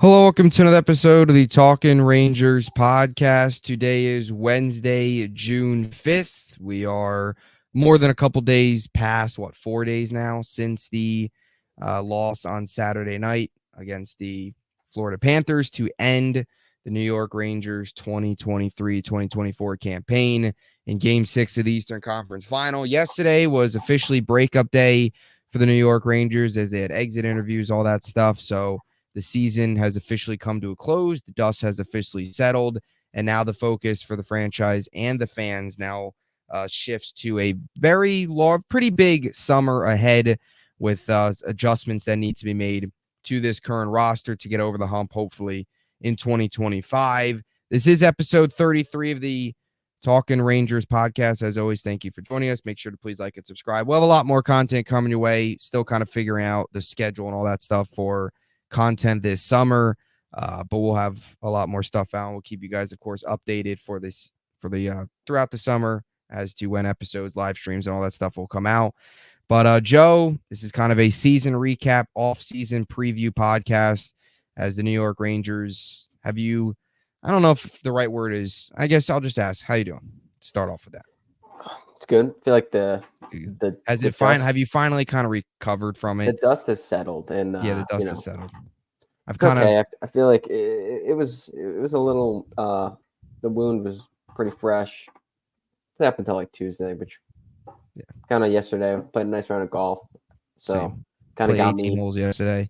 Hello, welcome to another episode of the Talkin' Rangers podcast. Today is Wednesday, June 5th. We are more than a couple days past, 4 days now since the loss on Saturday night against the Florida Panthers to end the New York Rangers 2023-2024 campaign in Game 6 of the Eastern Conference Final. Yesterday was officially breakup day for the New York Rangers as they had exit interviews, all that stuff. So the season has officially come to a close. The dust has officially settled. And now the focus for the franchise and the fans now shifts to a very pretty big summer ahead with adjustments that need to be made to this current roster to get over the hump, hopefully, in 2025. This is episode 33 of the Talkin' Rangers podcast. As always, thank you for joining us. Make sure to please like and subscribe. We'll have a lot more content coming your way. Still kind of figuring out the schedule and all that stuff for content this summer, but we'll have a lot more stuff out. We'll keep you guys, of course, updated for the throughout the summer as to when episodes, live streams, and all that stuff will come out. But Joe, this is kind of a season recap, off-season preview podcast as the New York Rangers. I don't know if the right word is, I guess I'll just ask, how you doing? Start off with that. It's good. I feel like have you finally kind of recovered from it? The dust has settled, and the dust has settled. I feel like it was a little. The wound was pretty fresh. It happened until like Tuesday, which kind of yesterday. Played a nice round of golf, so kind of got 18 holes yesterday.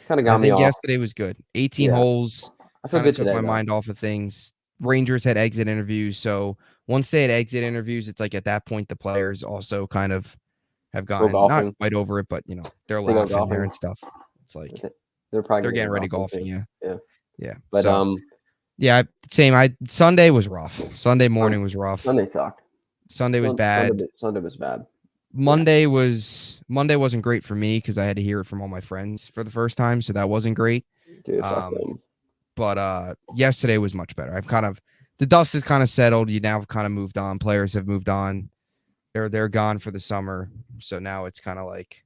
Kind of got me off. Yesterday was good. 18 holes. I feel good took today. My mind off of things. Rangers had exit interviews, so once they had exit interviews, it's like at that point the players also kind of have gotten not quite over it, but they're laughing there and stuff. It's like they're getting ready golfing. Yeah. But same. Sunday was rough. Sunday morning was rough. Sunday sucked. Sunday was bad. Sunday was bad. Monday wasn't great for me because I had to hear it from all my friends for the first time, so that wasn't great. Dude, fuck them. But yesterday was much better. The dust has kind of settled. You now have kind of moved on. Players have moved on. They're gone for the summer. So now it's kind of like,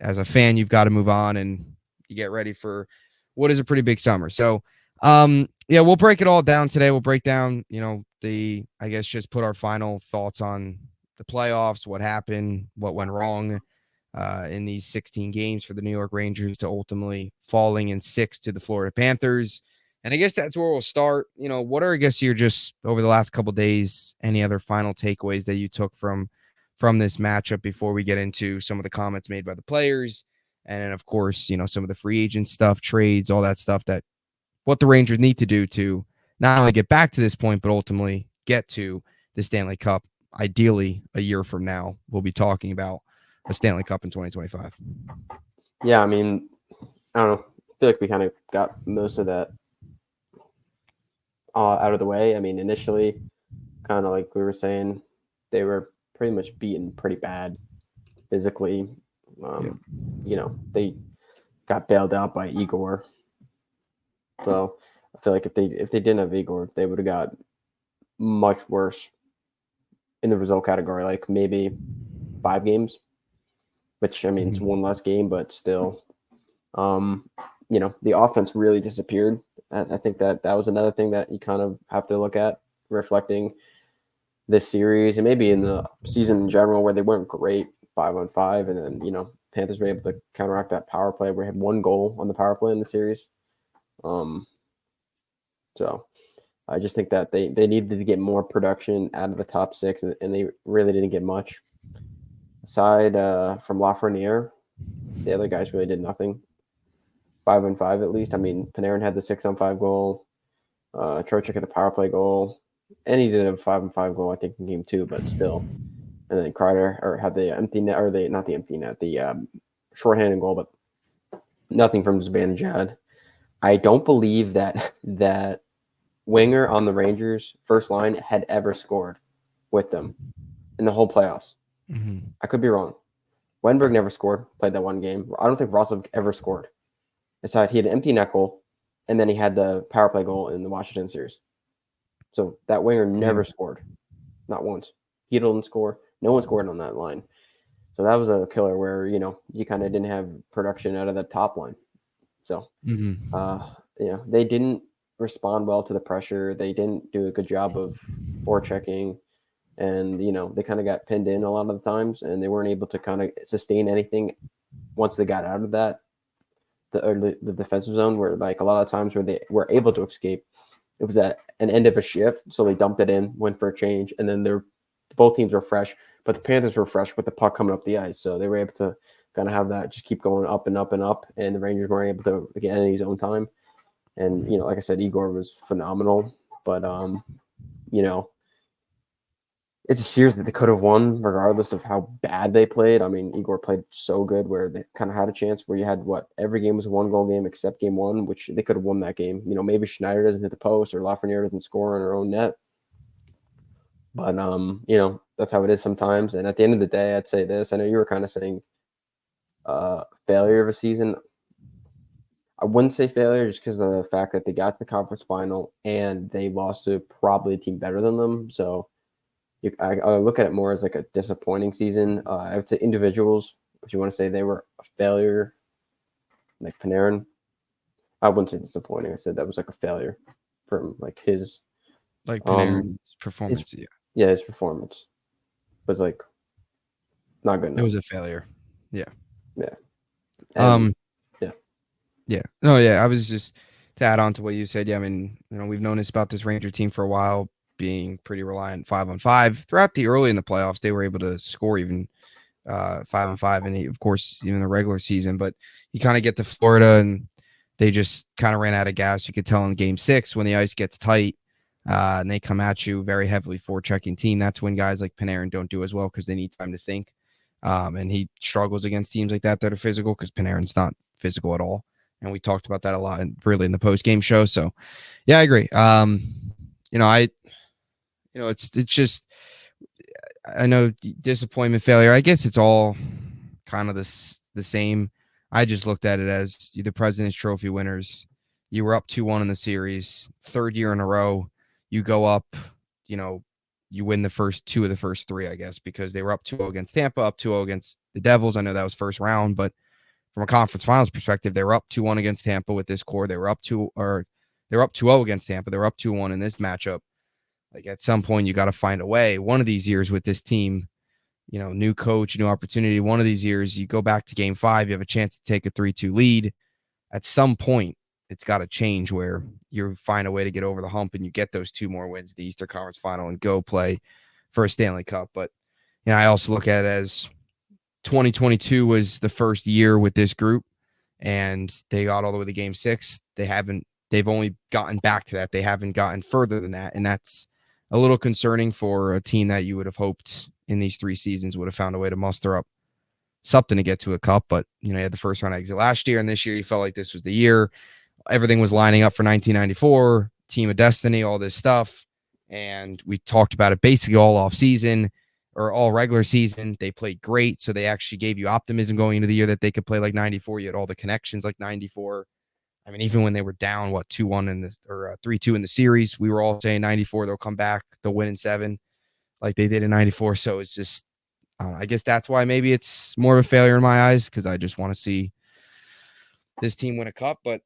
as a fan, you've got to move on and you get ready for what is a pretty big summer. So, we'll break it all down today. We'll break down, just put our final thoughts on the playoffs, what happened, what went wrong in these 16 games for the New York Rangers to ultimately falling in 6 to the Florida Panthers. And I guess that's where we'll start. What are, you're just over the last couple of days, any other final takeaways that you took from this matchup before we get into some of the comments made by the players? And then, of course, some of the free agent stuff, trades, all that stuff, that what the Rangers need to do to not only get back to this point, but ultimately get to the Stanley Cup. Ideally, a year from now, we'll be talking about a Stanley Cup in 2025. Yeah, I mean, I don't know. I feel like we kind of got most of that out of the way. I mean, initially, kind of like we were saying, they were pretty much beaten pretty bad physically. They got bailed out by Igor. So I feel like if they didn't have Igor, they would have got much worse in the result category, like maybe 5 games, which, I mean, it's one less game, but still, the offense really disappeared. I think that was another thing that you kind of have to look at, reflecting this series and maybe in the season in general, where they weren't great 5-on-5. And then, Panthers were able to counteract that power play where they had 1 goal on the power play in the series. So I just think that they needed to get more production out of the top 6, and they really didn't get much. Aside from Lafreniere, the other guys really did nothing. 5-on-5 at least. I mean, Panarin had the 6-on-5 goal. Trocheck had the power play goal. And he did a 5-on-5 goal, I think, in game 2, but still. And then Kreider had the empty net, or not the empty net, the shorthanded goal, but nothing from Zibanejad. I don't believe that winger on the Rangers first line had ever scored with them in the whole playoffs. Mm-hmm. I could be wrong. Wenberg never scored, played that 1 game. I don't think Roslovic ever scored. Aside, he had an empty net goal, and then he had the power play goal in the Washington series. So that winger never scored, not once. He didn't score. No one scored on that line. So that was a killer where, you kind of didn't have production out of the top line. So they didn't respond well to the pressure. They didn't do a good job of forechecking, and they kind of got pinned in a lot of the times, and they weren't able to kind of sustain anything once they got out of that the defensive zone. Where like a lot of times where they were able to escape, it was at an end of a shift, so they dumped it in, went for a change, and then both teams were fresh, but the Panthers were fresh with the puck coming up the ice, so they were able to kind of have that just keep going up and up and up, and the Rangers weren't able to get any zone time. And like I said, Igor was phenomenal, but it's a series that they could have won regardless of how bad they played. I mean, Igor played so good where they kind of had a chance where you had every game was a 1-goal game except game 1, which they could have won that game. Maybe Schneider doesn't hit the post or Lafreniere doesn't score on her own net. But that's how it is sometimes. And at the end of the day, I'd say this. I know you were kind of saying failure of a season. I wouldn't say failure just because of the fact that they got to the conference final and they lost to probably a team better than them. So I look at it more as like a disappointing season. I would say individuals, if you want to say they were a failure, like Panarin, I wouldn't say disappointing. I said that was like a failure from like his Panarin's performance. His performance was like not good enough. It was a failure. Yeah. And, yeah. No, yeah. I was just to add on to what you said. Yeah, I mean, we've known this about this Ranger team for a while, being pretty reliant 5-on-5 throughout the early in the playoffs. They were able to score even 5-on-5, and of course even the regular season. But you kind of get to Florida, and they just kind of ran out of gas. You could tell in Game 6 when the ice gets tight, and they come at you very heavily for checking team. That's when guys like Panarin don't do as well because they need time to think. And he struggles against teams like that are physical because Panarin's not physical at all. And we talked about that a lot really in the post-game show. So, yeah, I agree. It's just, I know disappointment, failure. I guess it's all kind of the same. I just looked at it as the President's Trophy winners. You were up 2-1 in the series, third year in a row. You go up, you win the first 2 of the first 3, I guess, because they were up 2-0 against Tampa, up 2-0 against the Devils. I know that was first round, but from a conference finals perspective, they were up 2-1 against Tampa with this core. They were up 2-0 against Tampa. They were up 2-1 in this matchup. Like at some point, you got to find a way. One of these years with this team, new coach, new opportunity. One of these years, you go back to Game 5, you have a chance to take a 3-2 lead. At some point, it's got to change where you find a way to get over the hump and you get those 2 more wins, the Eastern Conference Final, and go play for a Stanley Cup. But I also look at it as 2022 was the first year with this group, and they got all the way to Game 6. They've only gotten back to that. They haven't gotten further than that, and that's a little concerning for a team that you would have hoped in these 3 seasons would have found a way to muster up something to get to a cup. But you had the first round exit last year, and this year you felt like this was the year. Everything was lining up for 1994, team of destiny, all this stuff, and we talked about it basically all off season or all regular season. They played great, so they actually gave you optimism going into the year that they could play like 94. You had all the connections like 94. I mean, even when they were down, 2-1 or 3-2 in the series, we were all saying 94, they'll come back, they'll win in 7 like they did in 94. So it's just, I guess that's why maybe it's more of a failure in my eyes, because I just want to see this team win a cup. But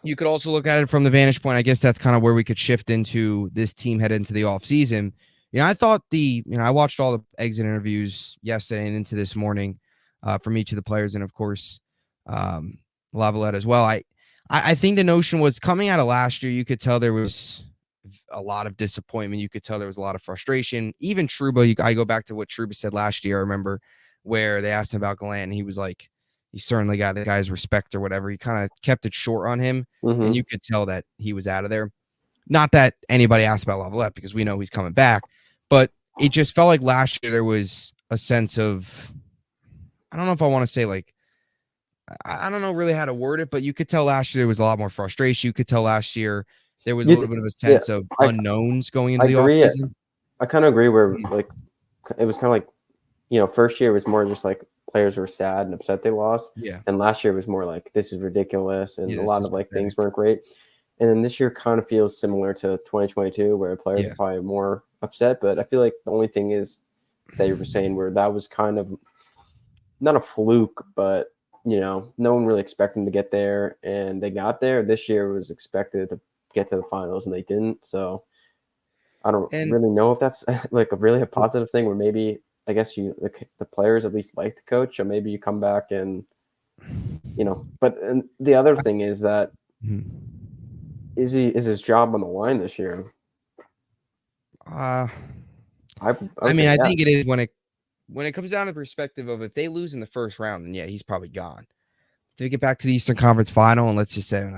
you could also look at it from the vantage point. I guess that's kind of where we could shift into this team head into the offseason. I thought I watched all the exit interviews yesterday and into this morning from each of the players, and of course, Lavalette as well. I think the notion was coming out of last year, you could tell there was a lot of disappointment. You could tell there was a lot of frustration. Even Trouba, I go back to what Trouba said last year. I remember where they asked him about Gallant, and he was like, he certainly got the guy's respect or whatever. He kind of kept it short on him, and you could tell that he was out of there. Not that anybody asked about Lavalette, because we know he's coming back, but it just felt like last year there was a sense of, I don't know if I want to say like, I don't know really how to word it, but you could tell last year there was a lot more frustration. You could tell last year there was a little bit of a sense of unknowns going into the offseason. I kind of agree where like it was kind of like, first year was more just like players were sad and upset they lost. Yeah. And last year was more like, this is ridiculous. And a lot of like pathetic. things weren't great. And then this year kind of feels similar to 2022 where players are probably more upset. But I feel like the only thing is that you were saying where that was kind of not a fluke, but no one really expected them to get there, and they got there. This year was expected to get to the finals, and they didn't. So I don't And really know if that's like a positive thing, where maybe I guess the players at least like the coach, or maybe you come back and But and the other thing is that is his job on the line this year? uh, I I would mean, say I yes. think it is when it comes down to the perspective of if they lose in the first round, then yeah, he's probably gone. If they get back to the Eastern Conference Final, and let's just say,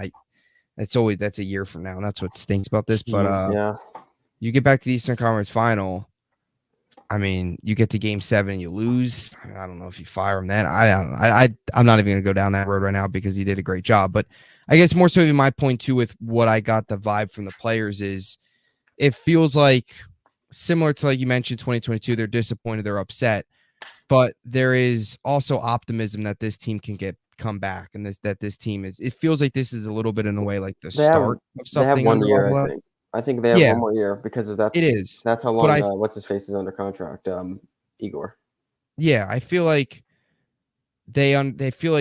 that's a year from now, and that's what stinks about this. But Jeez, yeah. you get back to the Eastern Conference Final. I mean, you get to Game 7 and you lose. I don't know if you fire him then. I'm not even going to go down that road right now because he did a great job. But I guess more so even my point too with what I got the vibe from the players is it feels like similar to like you mentioned 2022. They're disappointed, they're upset, but there is also optimism that this team can come back and this team is. It feels like this is a little bit in a way like the They have start of they have something one under year, I Lavelle. think. I think they have Yeah, one more year because of it is. that's how But long what's his face is under contract. Igor. I feel like they feel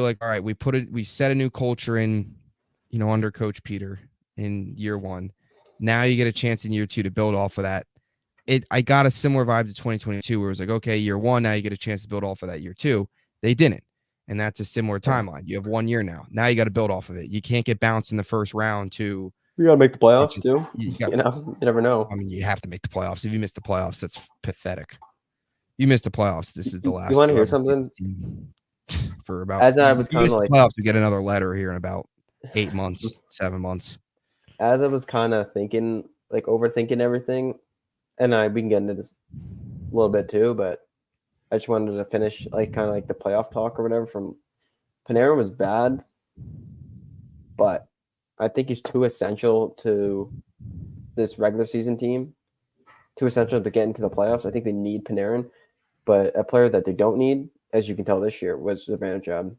like all right, we set a new culture in, under Coach Peter in year 1. Now you get a chance in year 2 to build off of that. I got a similar vibe to 2022 where it was like, okay, year 1, now you get a chance to build off of that year 2. They didn't. And that's a similar Yeah. timeline. You have 1 year now. Now you got to build off of it. You can't get bounced in the first round to You got to make the playoffs too. you got, You never know. I mean, you have to make the playoffs. If you miss the playoffs, that's pathetic. You missed the playoffs. This is the last You want to you'll hear ever see something? this team for about. As I You was kind miss of the like, playoffs, we get another letter here in about 8 months, 7 months. as I was kind of thinking, like overthinking everything, and we can get into this a little bit too, but I just wanted to finish like kind of like the playoff talk or whatever from Panarin was bad, but I think he's too essential to this regular season team, too essential to get into the playoffs. I think they need Panarin, but a player that they don't need, as you can tell this year, was Zibanejad.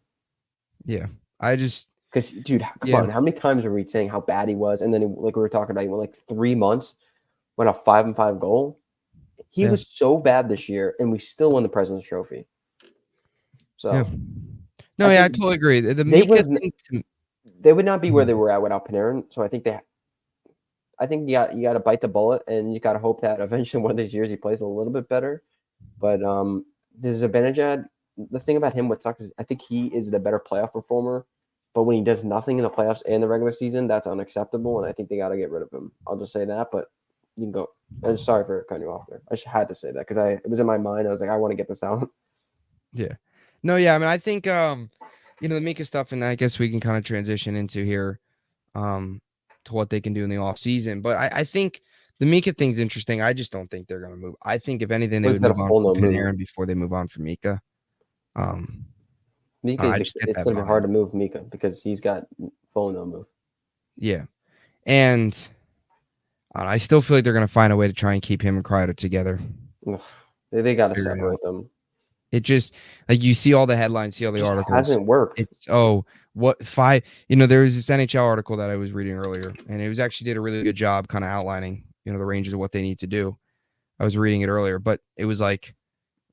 Yeah, I just because dude, come on, how many times are we saying how bad he was, and then like we were talking about, he went like 3 months, went a 5-5 goal. He was so bad this year, and we still won the President's Trophy. So, no, I totally agree. The they Mika would thing they would not be where they were at without Panarin. So I think you got to bite the bullet, and you got to hope that eventually one of these years he plays a little bit better. But there's a Benajad. The thing about him, what sucks is I think he is the better playoff performer. But when he does nothing in the playoffs and the regular season, that's unacceptable, and I think they got to get rid of him. I'll just say that. But you can go. I'm sorry for cutting you off there. I just had to say that because it was in my mind. I was like, I want to get this out. Yeah. No, yeah. I mean, I think the Mika stuff, and I guess we can kind of transition into here to what they can do in the offseason. But I think the Mika thing's interesting. I just don't think they're gonna move. I think if anything, they would move on from Panarin before they move on from Mika. Mika, it's gonna be hard to move Mika because he's got full no move. Yeah. And I still feel like they're gonna find a way to try and keep him and Kreider together. They gotta separate them. It just like you see all the headlines, see all the articles. Hasn't worked. It's what 5? There was this NHL article that I was reading earlier, and it was actually did a really good job kind of outlining, the ranges of what they need to do. I was reading it earlier, but it was like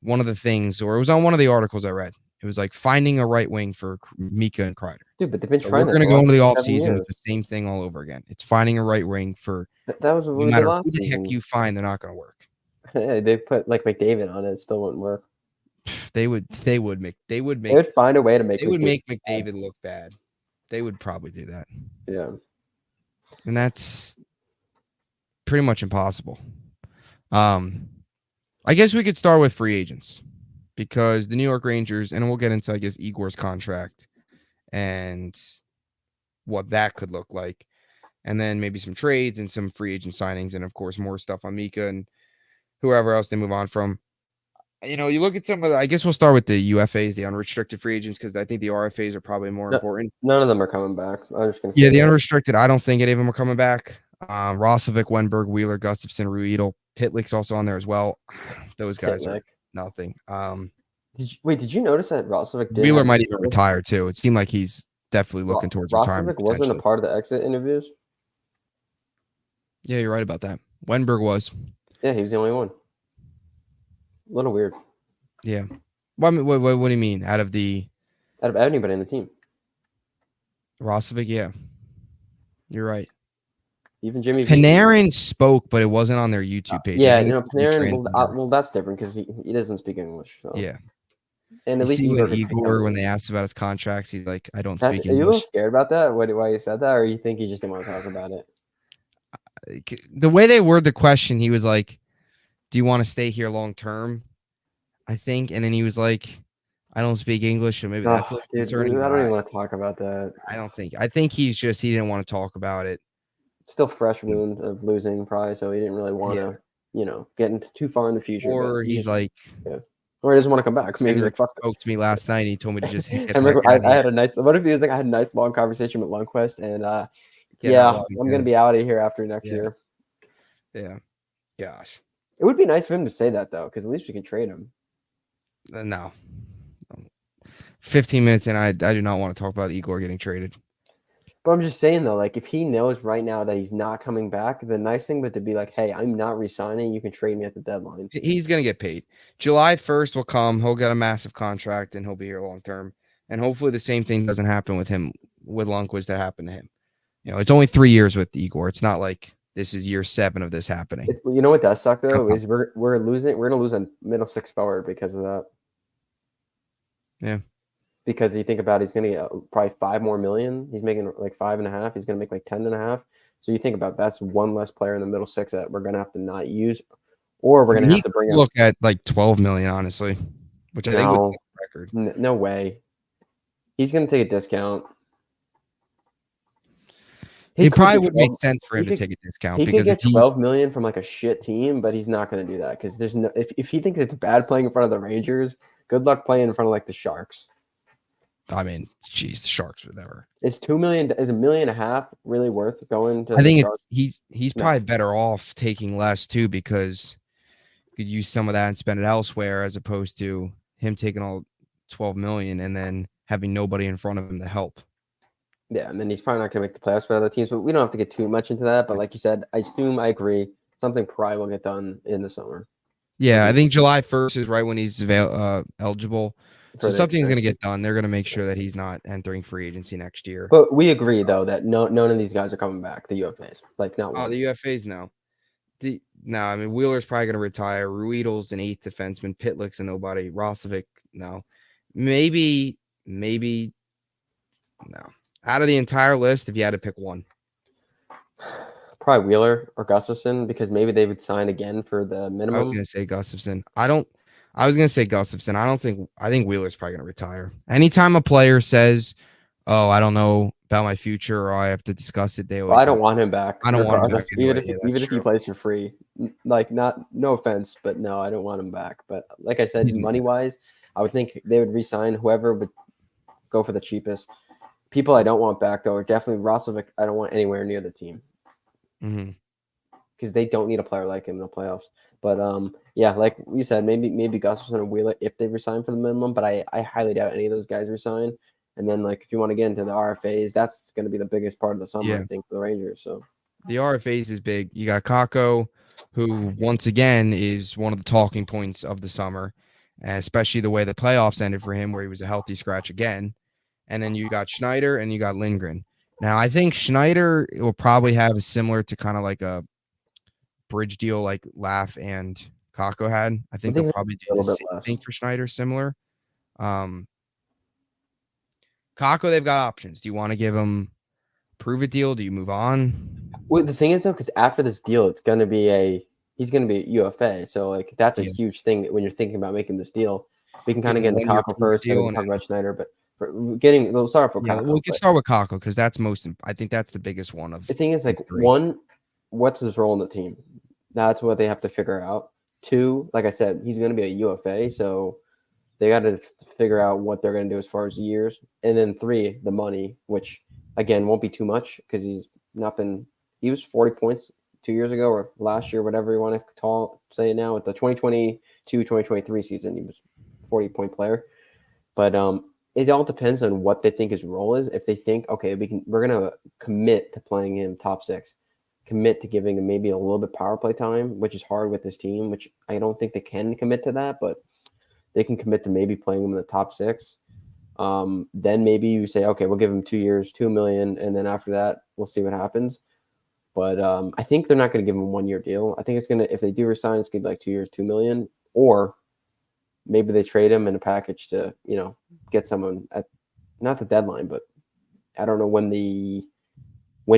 one of the things, or it was on one of the articles I read. It was like finding a right wing for Mika and Kreider. Dude, but they've been trying. We're going to go into the offseason with the same thing all over again. It's finding a right wing for that was no matter who the heck you find, they're not going to work. Yeah, they put like McDavid on it, it still wouldn't work. They would find a way to make McDavid look bad. They would probably do that. Yeah. And that's pretty much impossible. I guess we could start with free agents because the New York Rangers, and we'll get into, I guess, Igor's contract and what that could look like. And then maybe some trades and some free agent signings. And of course, more stuff on Mika and whoever else they move on from. You look at some of the, I guess we'll start with the UFAs, the unrestricted free agents, because I think the RFAs are probably more important. None of them are coming back. I'm just going to say. Yeah, the unrestricted, I don't think any of them are coming back. Rosovic, Wenberg, Wheeler, Gustafson, Ruedel, Pitlick's also on there as well. Those guys are nothing. Did you notice that Rosovic Wheeler might even retire too? It seemed like he's definitely looking towards retirement. Rosovic wasn't a part of the exit interviews? Yeah, you're right about that. Wenberg was. Yeah, he was the only one. A little weird. Yeah. Well, I mean, what do you mean? Out of the out of anybody in the team. Rostovic, yeah. You're right. Even Jimmy V. Panarin spoke, but it wasn't on their YouTube page. I Yeah, think it's a Panarin. translator. Well, that's different because he doesn't speak English. So. Yeah. And You at least see what Igor could speak some Igor, when they English. asked about his contracts, he's like, I don't Are speak you a little English. scared about that? Why you said that, or you think he just didn't want to talk about it? The way they word the question, he was like, do you want to stay here long term? I think. And then he was like, I don't speak English, so maybe that's a little Dude, concerning. I But don't even want to talk about that. I don't think. I think he didn't want to talk about it. Still fresh wound of losing, probably, so he didn't really want Yeah. to, get into too far in the future. But Or he he's just, like, yeah. Or he doesn't want to come back. Maybe he's Henrik like, fuck. spoke to me last night. And he told me to just get the Henrik, heck out of I here. had a nice. What if he was like, I had a nice long conversation with Lundqvist, and Get out yeah, while you I'm gonna can. be out of here after next Yeah. year. Yeah. Gosh. It would be nice for him to say that though, because at least we can trade him. No. 15 minutes in, I do not want to talk about Igor getting traded. But I'm just saying though, like if he knows right now that he's not coming back, the nice thing would to be like, hey, I'm not resigning. You can trade me at the deadline. He's going to get paid. July 1st will come. He'll get a massive contract and he'll be here long term. And hopefully the same thing doesn't happen with him, with Lundqvist, that happened to him. It's only 3 years with Igor. It's not like this is year 7 of this happening. You know what does suck though is we're losing. We're gonna lose a middle six forward because of that. Yeah. Because you think about it, he's gonna get probably $5 more million. He's making like 5.5. He's gonna make like 10.5. So you think about that's one less player in the middle six that we're gonna have to not use, or we're gonna have to bring look at like 12 million, honestly, which I think was the record. No way. He's gonna take a discount. It probably would make sense for him to take a discount. He because could get 12 million from like a shit team, but he's not going to do that because there's no. If he thinks it's bad playing in front of the Rangers, good luck playing in front of like the Sharks. I mean, geez, the Sharks would never. Is $1.5 million really worth going to? I think he's probably better off taking less too, because you could use some of that and spend it elsewhere, as opposed to him taking all 12 million and then having nobody in front of him to help. Yeah, and then he's probably not going to make the playoffs for other teams, but we don't have to get too much into that. But like you said, I agree. Something probably will get done in the summer. Yeah, I think July 1st is right when he's eligible. So something's going to get done. They're going to make sure that he's not entering free agency next year. But we agree, though, that none of these guys are coming back, the UFAs. Like, not one. Oh, the UFAs, no. No, I mean, Wheeler's probably going to retire. Ruedl's an 8th defenseman. Pitlick's a nobody. Rostovic, no. Maybe, no. Out of the entire list, if you had to pick one. Probably Wheeler or Gustafson, because maybe they would sign again for the minimum. I was going to say Gustafson. I was going to say Gustafson. I think Wheeler's probably going to retire. Anytime a player says, oh, I don't know about my future, or I have to discuss it, I don't want him back. I don't want him back anyway. Even if he plays for free. Like, no offense, but no, I don't want him back. But like I said, money-wise, I would think they would re-sign whoever would go for the cheapest. People I don't want back, though, are definitely Rostovic. I don't want anywhere near the team. Because they don't need a player like him in the playoffs. But yeah, like we said, maybe Gustafson and Wheeler if they resign for the minimum. But I highly doubt any of those guys resign. And then like if you want to get into the RFAs, that's going to be the biggest part of the summer, I think, for the Rangers. So the RFAs is big. You got Kakko, who once again is one of the talking points of the summer, and especially the way the playoffs ended for him, where he was a healthy scratch again. And then you got Schneider and you got Lindgren. Now, I think Schneider will probably have a similar to kind of like a bridge deal like Laugh and Kakko had. I think they'll probably do the same thing for Schneider, similar. Kakko, they've got options. Do you want to give him a prove it deal? Do you move on? Well, the thing is, though, because after this deal, he's going to be a UFA. So like that's a huge thing when you're thinking about making this deal. We can kind of get into Kakko first, and we can talk about Schneider, but we'll start off with Kakko. We can start with Kakko because that's I think that's the biggest one of the thing is like one, what's his role in the team? That's what they have to figure out. 2, like I said, he's going to be a UFA, so they got to figure out what they're going to do as far as years. And then 3, the money, which again won't be too much because he's not been. He was 40 points 2 years ago or last year, whatever you want to say it now. With the 2022-2023 season, he was 40-point player. But it all depends on what they think his role is. If they think, okay, we're going to commit to playing him top 6, commit to giving him maybe a little bit power play time, which is hard with this team, which I don't think they can commit to that, but they can commit to maybe playing him in the top 6. Then maybe you say, okay, we'll give him 2 years, 2 million, and then after that, we'll see what happens. But I think they're not going to give him a 1-year deal. I think it's gonna if they do resign, it's gonna be like 2 years, 2 million, or maybe they trade him in a package to get someone at not the deadline, but I don't know when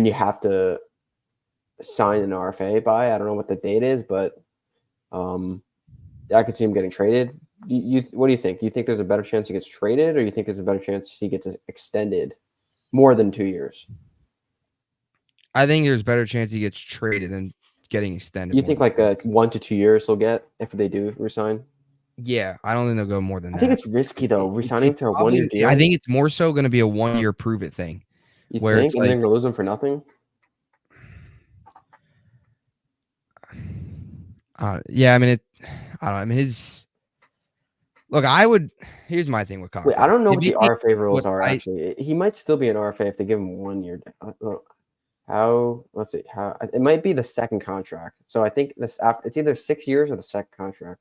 you have to sign an RFA by. I don't know what the date is, but I could see him getting traded. What do you think? Do you think there's a better chance he gets traded, or you think there's a better chance he gets extended more than 2 years? I think there's a better chance he gets traded than getting extended. You think like 1 to 2 years he'll get if they do resign? Yeah, I don't think they'll go more than I that. think it's risky though, resigning to a 1-year deal. I think it's more so going to be a 1-year prove it thing. You where think, it's and like, they're gonna lose him for nothing? yeah, I mean, I don't know. I mean, look, here's my thing with Kako. Wait, I don't know what the Maybe RFA rules what are actually. He might still be an RFA if they give him 1 year. Let's see, how it might be the second contract. So I think it's either 6 years or the second contract.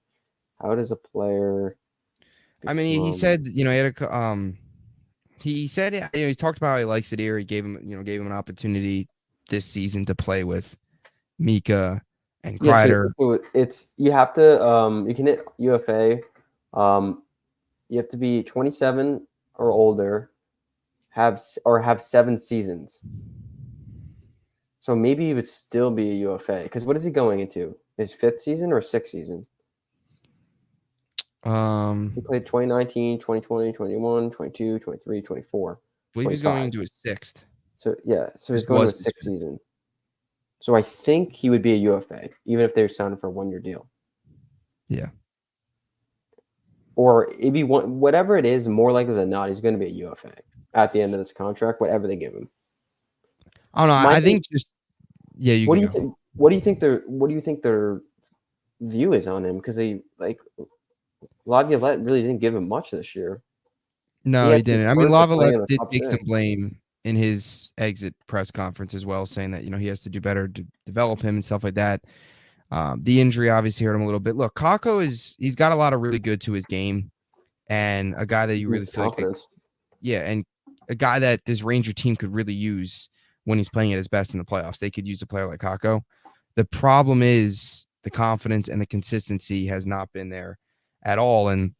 How does a player I mean, he become? said, he had he said, he talked about how he likes it here. He gave him an opportunity this season to play with Mika and Yeah, Kreider. so it's you have to you can hit UFA. You have to be 27 or older, have 7 seasons. So maybe he would still be a UFA because what is he going into? His 5th season or 6th season? He played 2019, 2020, 21, 22, 23, 24, I believe he's 25. going into his 6th. So yeah, so he's This going to was his this 6th year. season. So I think he would be a UFA even if they're signing for a 1-year deal. Yeah. Or it'd be whatever it is, more likely than not, he's going to be a UFA at the end of this contract, whatever they give him. I don't know. I think just you What can do you go. think? What do you think their view is on him? Because they Laviolette really didn't give him much this year. No, He he had some didn't. I mean, spurts of playing Lavalette in the did top take some 6. blame in his exit press conference as well, saying that he has to do better to develop him and stuff like that. The injury obviously hurt him a little bit. Look, Kako he's got a lot of really good to his game, and a guy that you really His feel like confidence. and a guy that this Ranger team could really use when he's playing at his best in the playoffs. They could use a player like Kako. The problem is the confidence and the consistency has not been there at all. And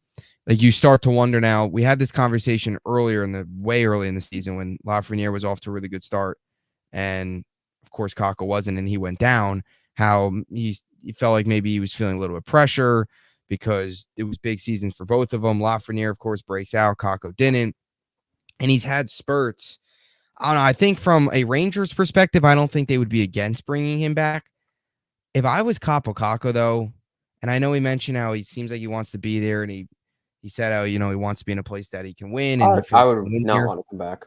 like you start to wonder now, we had this conversation way early in the season when Lafreniere was off to a really good start. And of course, Kako wasn't, and he went down. How he felt like maybe he was feeling a little bit of pressure because it was big seasons for both of them. Lafreniere, of course, breaks out. Kako didn't. And he's had spurts. I don't know. I think from a Rangers perspective, I don't think they would be against bringing him back. If I was Capo Caco, though, and I know he mentioned how he seems like he wants to be there, and he said how he wants to be in a place that he can win, and he feels I like would he can win not here. want to come back.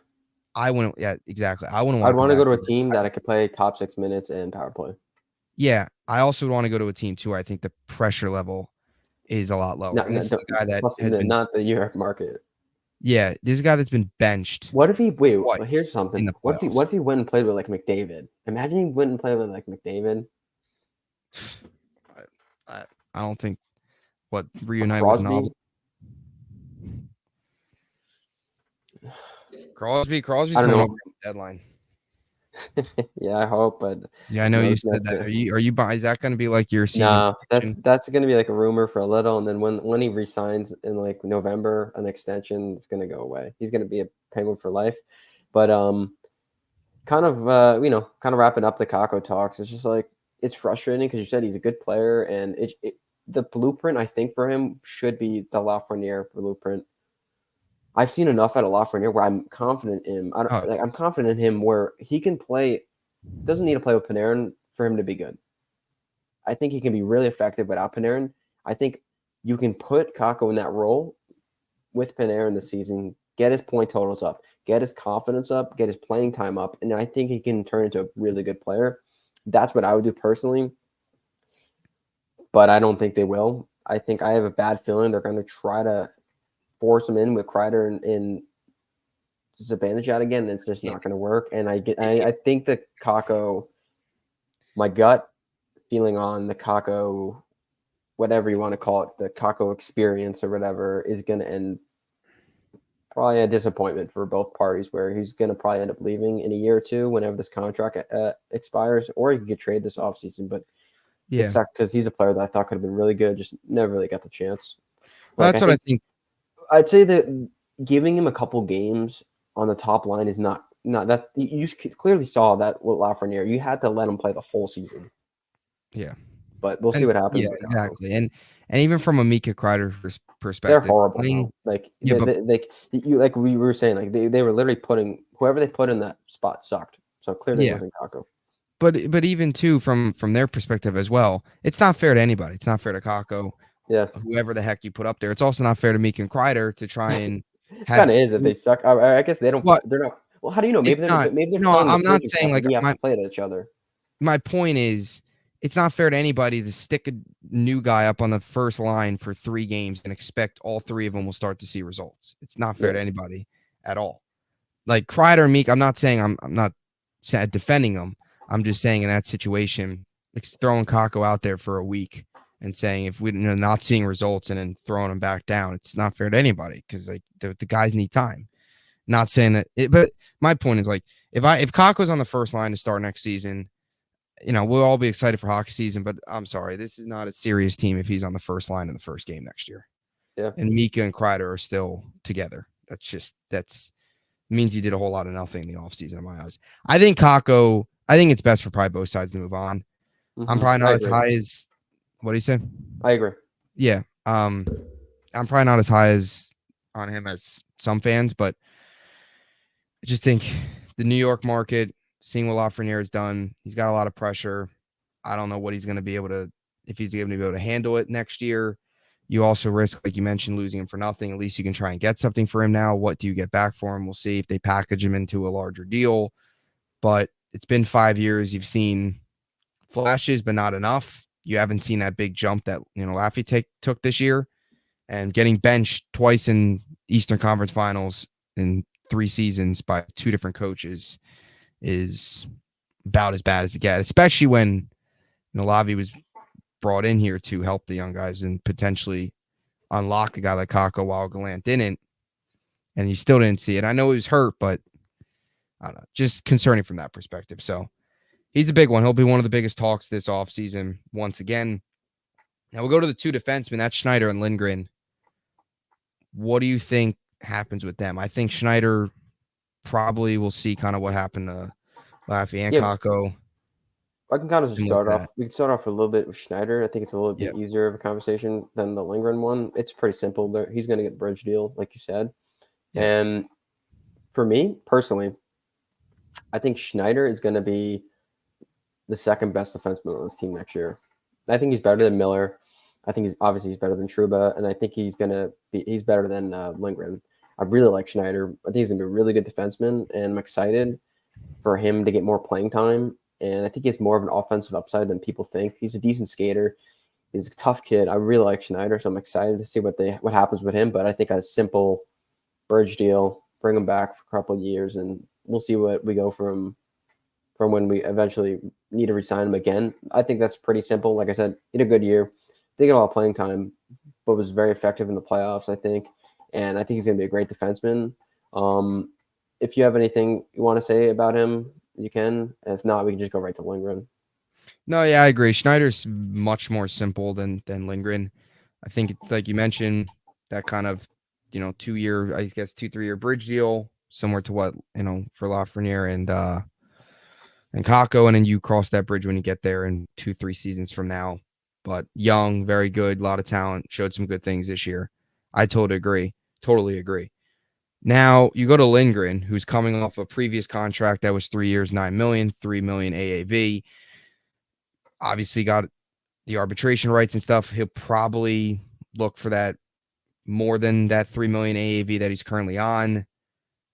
I wouldn't. Yeah, exactly. I wouldn't I'd want want to to go come to back. a team that I could play top 6 minutes and power play. Yeah, I also would want to go to a team too where I think the pressure level is a lot lower. And this is a guy that has been not the New York market. Yeah, this is a guy that's been benched. What if he here's in something. the What playoffs. if he went and played with like McDavid? Imagine he went and played with like McDavid. I don't think reunite with Crosby. Novel. Crosby's I don't coming know. over at the deadline. Yeah, I hope, but Yeah, I know you said that. Are you is that going to be like your season? No, that's going to be like a rumor for a little, and then when he resigns in like November, an extension, it's going to go away. He's going to be a Penguin for life. But kind of wrapping up the Kako talks. It's just like it's frustrating because you said he's a good player, and the blueprint I think for him should be the Lafreniere blueprint. I've seen enough out of Lafreniere where I'm confident in him. I'm confident in him where he can play. Doesn't need to play with Panarin for him to be good. I think he can be really effective without Panarin. I think you can put Kako in that role with Panarin this season, get his point totals up, get his confidence up, get his playing time up, and I think he can turn into a really good player. That's what I would do personally, but I don't think they will. I think I have a bad feeling they're going to try to force him in with Kreider and Zibanejad again. It's just not going to work. And I think that Kako, my gut feeling on the Kako, whatever you want to call it, the Kako experience or whatever, is going to end probably a disappointment for both parties where he's going to probably end up leaving in a year or two whenever this contract expires, or he could get traded this offseason. But it Yeah. sucked because he's a player that I thought could have been really good, just never really got the chance. Well, Like, that's what I think. I'd say that giving him a couple games on the top line is not that you clearly saw that with Lafreniere. You had to let him play the whole season. Yeah. But we'll see And what happens yeah, with Kako. exactly. And even from a Mika Kreider They're perspective, horrible playing, now. Like yeah, but like we were saying, like they were literally putting whoever they put in that spot sucked. So clearly it yeah, wasn't Kako. but even too from their perspective as well, it's not fair to anybody. It's not fair to Kako, Yeah, whoever the heck you put up there. It's also not fair to Mika and Kreider to try and kind have of is if they suck. I guess they don't. what They're not. Well, how do you know? it's not. Maybe they're No, telling the I'm not coaching saying staff that like we have to play at each other. my point is it's not fair to anybody to stick a new guy up on the first line for 3 games and expect all 3 of them will start to see results. It's not fair Yeah, to anybody at all. Like Kreider and Meek, I'm not saying I'm not defending them. I'm just saying in that situation, like throwing Kako out there for a week and saying if we're not seeing results and then throwing him back down, it's not fair to anybody because like the guys need time. Not saying that, but my point is like if Kako's on the first line to start next season, we'll all be excited for hockey season. But I'm sorry, this is not a serious team if he's on the first line in the first game next year. yeah. And Mika and Kreider are still together. That's means he did a whole lot of nothing in the offseason in my eyes. I think it's best for probably both sides to move on. I'm probably I not as agree. high as what he said. I agree. Yeah. I'm probably not as high as on him as some fans, but I just think the New York market, seeing what Lafreniere has done, he's got a lot of pressure. I don't know what he's going to be able to, if he's going to be able to handle it next year. You also risk, like you mentioned, losing him for nothing. At least you can try and get something for him now. What do you get back for him? We'll see if they package him into a larger deal. But it's been 5 years. You've seen flashes, but not enough. You haven't seen that big jump that Laffy took this year, and getting benched twice in Eastern Conference Finals in 3 seasons by 2 different coaches is about as bad as it gets. Especially when Lavi was brought in here to help the young guys and potentially unlock a guy like Kako while Gallant didn't, and you still didn't see it. I know he was hurt, but I don't know, just concerning from that perspective. So he's a big one. He'll be one of the biggest talks this offseason once again. Now we'll go to the 2 defensemen. That's Schneider and Lindgren. What do you think happens with them? I think Schneider probably will see kind of what happened to Laffy and Yeah, Kako. I can kind of just Similar to start off. that. We can start off a little bit with Schneider. I think it's a little Yeah. bit easier of a conversation than the Lindgren one. It's pretty simple. He's going to get a bridge deal, like you said. Yeah. And for me personally, I think Schneider is going to be the second best defenseman on this team next year. I think he's better than Miller. I think he's better than Trouba, and I think he's better than Lindgren. I really like Schneider. I think he's going to be a really good defenseman, and I'm excited for him to get more playing time. And I think he has more of an offensive upside than people think. He's a decent skater. He's a tough kid. I really like Schneider, so I'm excited to see what happens with him. But I think a simple bridge deal, bring him back for a couple of years, and we'll see what we go from when we eventually need to resign him again. I think that's pretty simple. Like I said, he had a good year. Didn't get a lot of playing time, but was very effective in the playoffs, I think. And I think he's going to be a great defenseman. If you have anything you want to say about him, you can. If not, we can just go right to Lindgren. No, yeah, I agree. Schneider's much more simple than Lindgren. I think, like you mentioned, that kind of 2-year, I guess 2-3 year bridge deal, similar to what for Lafreniere and Kako, and then you cross that bridge when you get there in 2-3 seasons from now. But young, very good, a lot of talent, showed some good things this year. I totally agree. Now you go to Lindgren, who's coming off a previous contract that was 3 years, $9 million, $3 million AAV. Obviously got the arbitration rights and stuff. He'll probably look for that more than that $3 million AAV that he's currently on.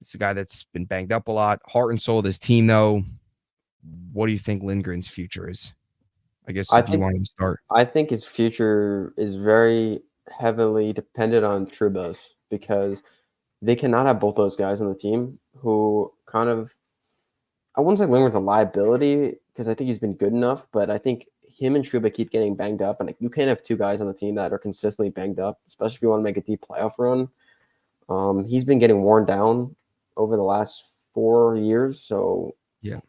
It's a guy that's been banged up a lot. Heart and soul of this team, though. What do you think Lindgren's future is? I guess if you want to start. I think his future is very heavily dependent on Truba's because they cannot have both those guys on the team who kind of, I wouldn't say Lindgren's a liability because I think he's been good enough, but I think him and Trouba keep getting banged up, and you can't have 2 guys on the team that are consistently banged up, especially if you want to make a deep playoff run. He's been getting worn down over the last 4 years, so Yeah.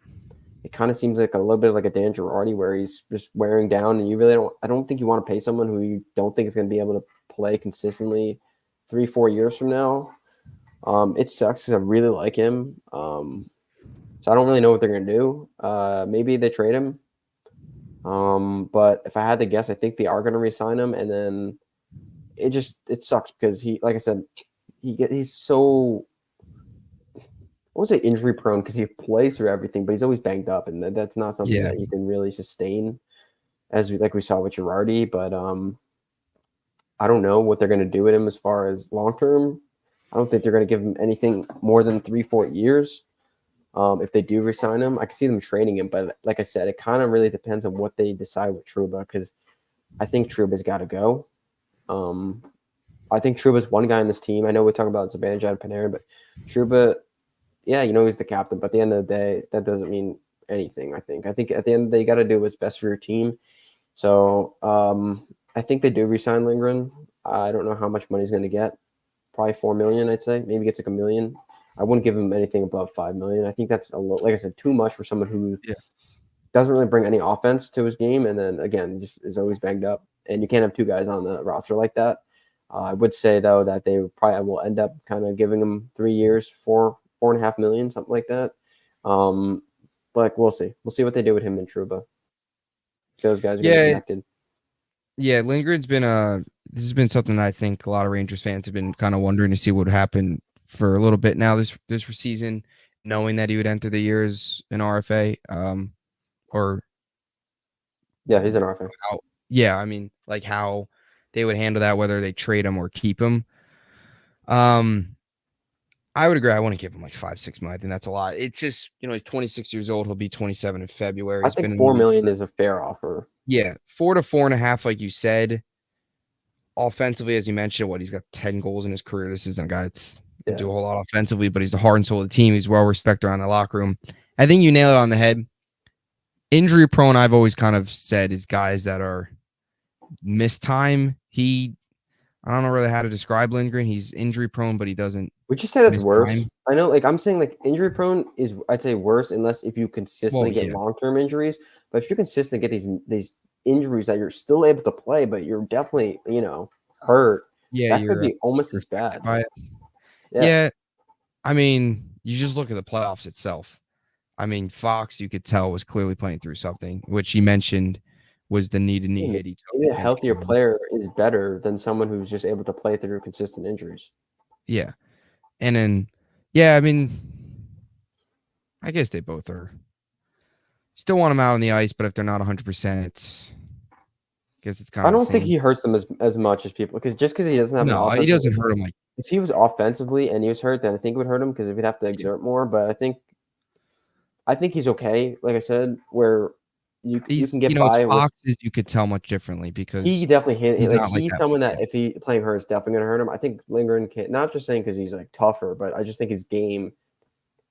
it kind of seems like a little bit like a Dan Girardi where he's just wearing down, and you really don't. I don't think you want to pay someone who you don't think is going to be able to play consistently 3-4 years from now. It sucks because I really like him. So I don't really know what they're going to do. Maybe they trade him. But if I had to guess, I think they are going to re-sign him, and then it sucks because he, like I said, he's so, I won't say injury prone because he plays through everything, but he's always banged up, and that's not something Yeah. that you can really sustain as we saw with Girardi. But I don't know what they're going to do with him as far as long term. I don't think they're going to give him anything more than 3-4 years. If they do resign him, I can see them trading him. But like I said, it kind of really depends on what they decide with Trouba, because I think Trouba's got to go. I think Trouba's one guy on this team. I know we're talking about Zibanejad and Panarin, but Trouba, yeah, he's the captain. But at the end of the day, that doesn't mean anything, I think. I think at the end of the day, you got to do what's best for your team. So I think they do resign Lindgren. I don't know how much money he's going to get. Probably $4 million, I'd say. Maybe gets like $1 million. I wouldn't give him anything above $5 million. I think that's like I said, too much for someone who doesn't really bring any offense to his game, and then again, just is always banged up. And you can't have two guys on the roster like that. I would say though that they probably will end up kind of giving him 3 years, 4.5 million, something like that. But we'll see. We'll see what they do with him and Trouba. Those guys are going to be connected. Yeah, Lindgren's been this has been something that I think a lot of Rangers fans have been kind of wondering to see what would happen for a little bit now this season, knowing that he would enter the year as an RFA. Or yeah, he's an RFA. I mean, like how they would handle that, whether they trade him or keep him. I would agree. I want to give him like 5-6 million. I think that's a lot. It's just, he's 26 years old. He'll be 27 in February. I think $4 million is a fair offer. Yeah, 4 to 4.5, like you said. Offensively, as you mentioned, he's got 10 goals in his career. This isn't a guy that's do a whole lot offensively, but he's the heart and soul of the team. He's well respected around the locker room. I think you nailed it on the head. Injury prone, I've always kind of said, is guys that are missed time. I don't know really how to describe Lindgren. He's injury prone, but he doesn't. Would you say that's worse? Time. I know, I'm saying injury prone is, I'd say, worse unless if you consistently get long-term injuries. But if you consistently get these injuries that you're still able to play, but you're definitely, hurt, that could be almost as bad. Yeah. I mean, you just look at the playoffs itself. I mean, Fox, you could tell, was clearly playing through something, which he mentioned was the knee to knee hit. Maybe a healthier player is better than someone who's just able to play through consistent injuries. Yeah. And then, I mean, I guess they both are. Still want them out on the ice, but if they're not 100%, I guess it's kind of. I don't think he hurts them as much as people, because just because he doesn't have an offense, he doesn't hurt him. Like, if he was offensively and he was hurt, then I think it would hurt him because he'd have to exert more. But I think he's okay. Like I said, where you can get by. Foxes, you could tell much differently because he definitely hit. He's someone that if he playing hurt, is definitely going to hurt him. I think Lindgren can't. Not just saying because he's tougher, but I just think his game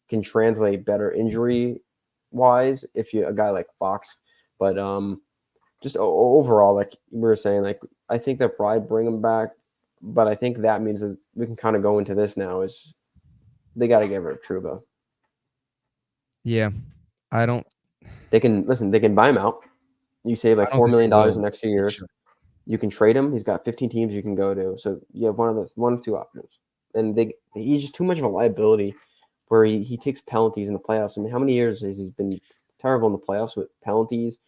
can translate better injury wise if you a guy like Fox. But just overall, like we were saying, I think they'll probably bring him back. But I think that means that we can kind of go into this now is they got to get rid of Trouba. Yeah, I don't. They can buy him out. You save $4 million in the next few years. Sure. You can trade him. He's got 15 teams you can go to. So you have one of two options. And he's just too much of a liability where he takes penalties in the playoffs. I mean, how many years has he been terrible in the playoffs with penalties?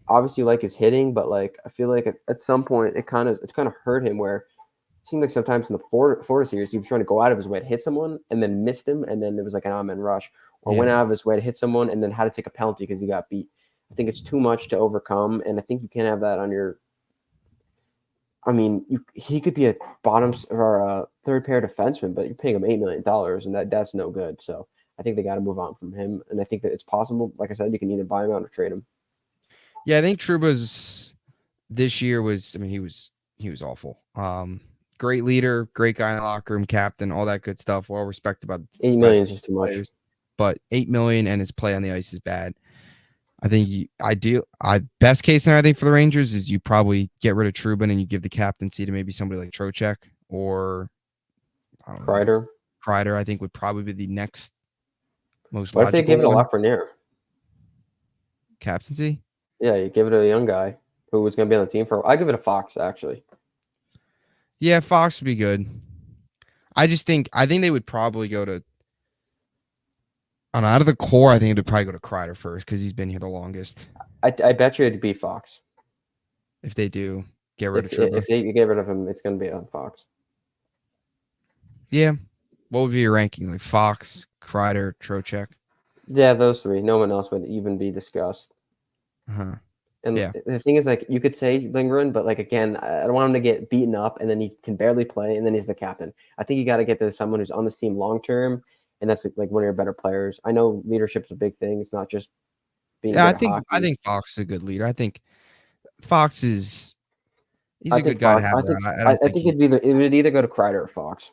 Obviously like his hitting, but I feel like at some point it's kind of hurt him where it seemed like sometimes in the Florida series he was trying to go out of his way to hit someone and then missed him, and then it was like an amen rush, or went out of his way to hit someone and then had to take a penalty because he got beat. I think it's too much to overcome, and I think you can't have that on your. I mean, he could be a bottom or a third pair defenseman, but you're paying him $8 million, and that's no good. So I think they got to move on from him, and I think that it's possible. Like I said, you can either buy him out or trade him. Yeah, I think Trouba's this year was. I mean, he was awful. Great leader, great guy in the locker room, captain, all that good stuff. Well respected by $8 million is just too much. But $8 million and his play on the ice is bad. I think best case scenario I think for the Rangers is you probably get rid of Trouba and you give the captaincy to maybe somebody like Trocheck or I don't know. Kreider. Kreider, I think, would probably be the next most What if they logical give it to one. Lafreniere? Captaincy? Yeah, you give it to a young guy who was going to be on the team for. I give it to Fox actually. Yeah, Fox would be good. I think they would probably go to out of the core, I think it would probably go to Kreider first because he's been here the longest. I bet you it'd be Fox. If they do get rid of If Truba. they get rid of him, it's going to be on Fox. Yeah. What would be your ranking? Like Fox, Kreider, Trocheck? Yeah, those three. No one else would even be discussed. Uh-huh. And Yeah. the thing is, like, you could say Lindgren, but like again, I don't want him to get beaten up, and then he can barely play, and then he's the captain. I think you got to get to someone who's on this team long term, and that's like one of your better players. I know leadership's a big thing; it's not just being Yeah, good I at think I hockey. think Fox is a good leader. I think Fox is he's I a good think guy to Fox. have I think around. I I, don't I think think he it would either go to Kreider or Fox.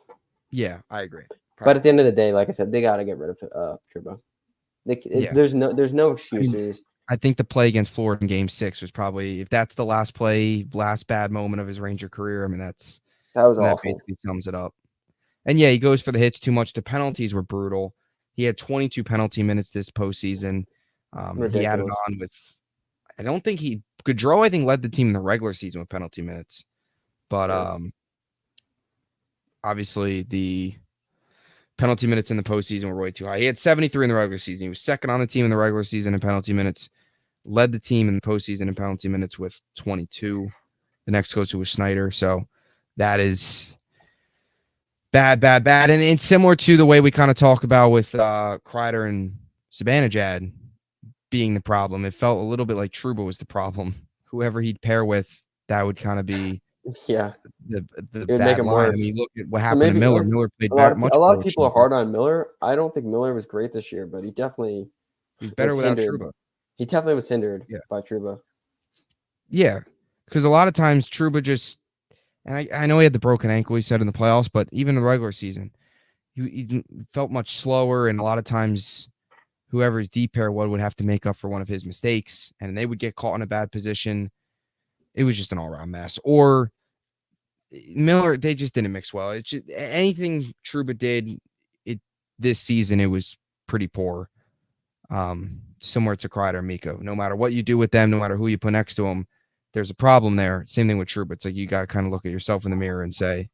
Yeah, I agree. But at Probably. the end of the day, like I said, they got to get rid of Truba. Yeah. There's no I mean, excuses. I think the play against Florida in game 6 was probably if that's the last play, last bad moment of his Ranger career, I mean That was that awful. basically sums it up. And yeah, he goes for the hits too much. The penalties were brutal. He had 22 penalty minutes this postseason. He added Ridiculous. on with, I don't think Gaudreau, I think, led the team in the regular season with penalty minutes. But Yeah. obviously, the penalty minutes in the postseason were way too high. He had 73 in the regular season. He was second on the team in the regular season in penalty minutes, led the team in the postseason in penalty minutes with 22. The next coach was Schneider. So that is bad. And it's similar to the way we kind of talk about with Kreider and Zibanejad being the problem. It felt a little bit like Trouba was the problem. Whoever he'd pair with, that would kind of be Yeah. the It would make bad him line. I worse. mean, look at what So happened to maybe Miller. Miller played a much lot better of with people are Trouba. hard on Miller. I don't think Miller was great this year, but he definitely He was better was without hindered. Trouba. He definitely was hindered Yeah. by Truba. Yeah. Because a lot of times Trouba just, and I know he had the broken ankle, he said in the playoffs, but even in the regular season, he felt much slower. And a lot of times, whoever's deep pair would have to make up for one of his mistakes, and they would get caught in a bad position. It was just an all-around mess. Or Miller, they just didn't mix well. It's just, anything Trouba did this season, it was pretty poor. Similar to Kreider and Miko. No matter what you do with them, no matter who you put next to them, there's a problem there. Same thing with Trouba. It's like you got to kind of look at yourself in the mirror and say,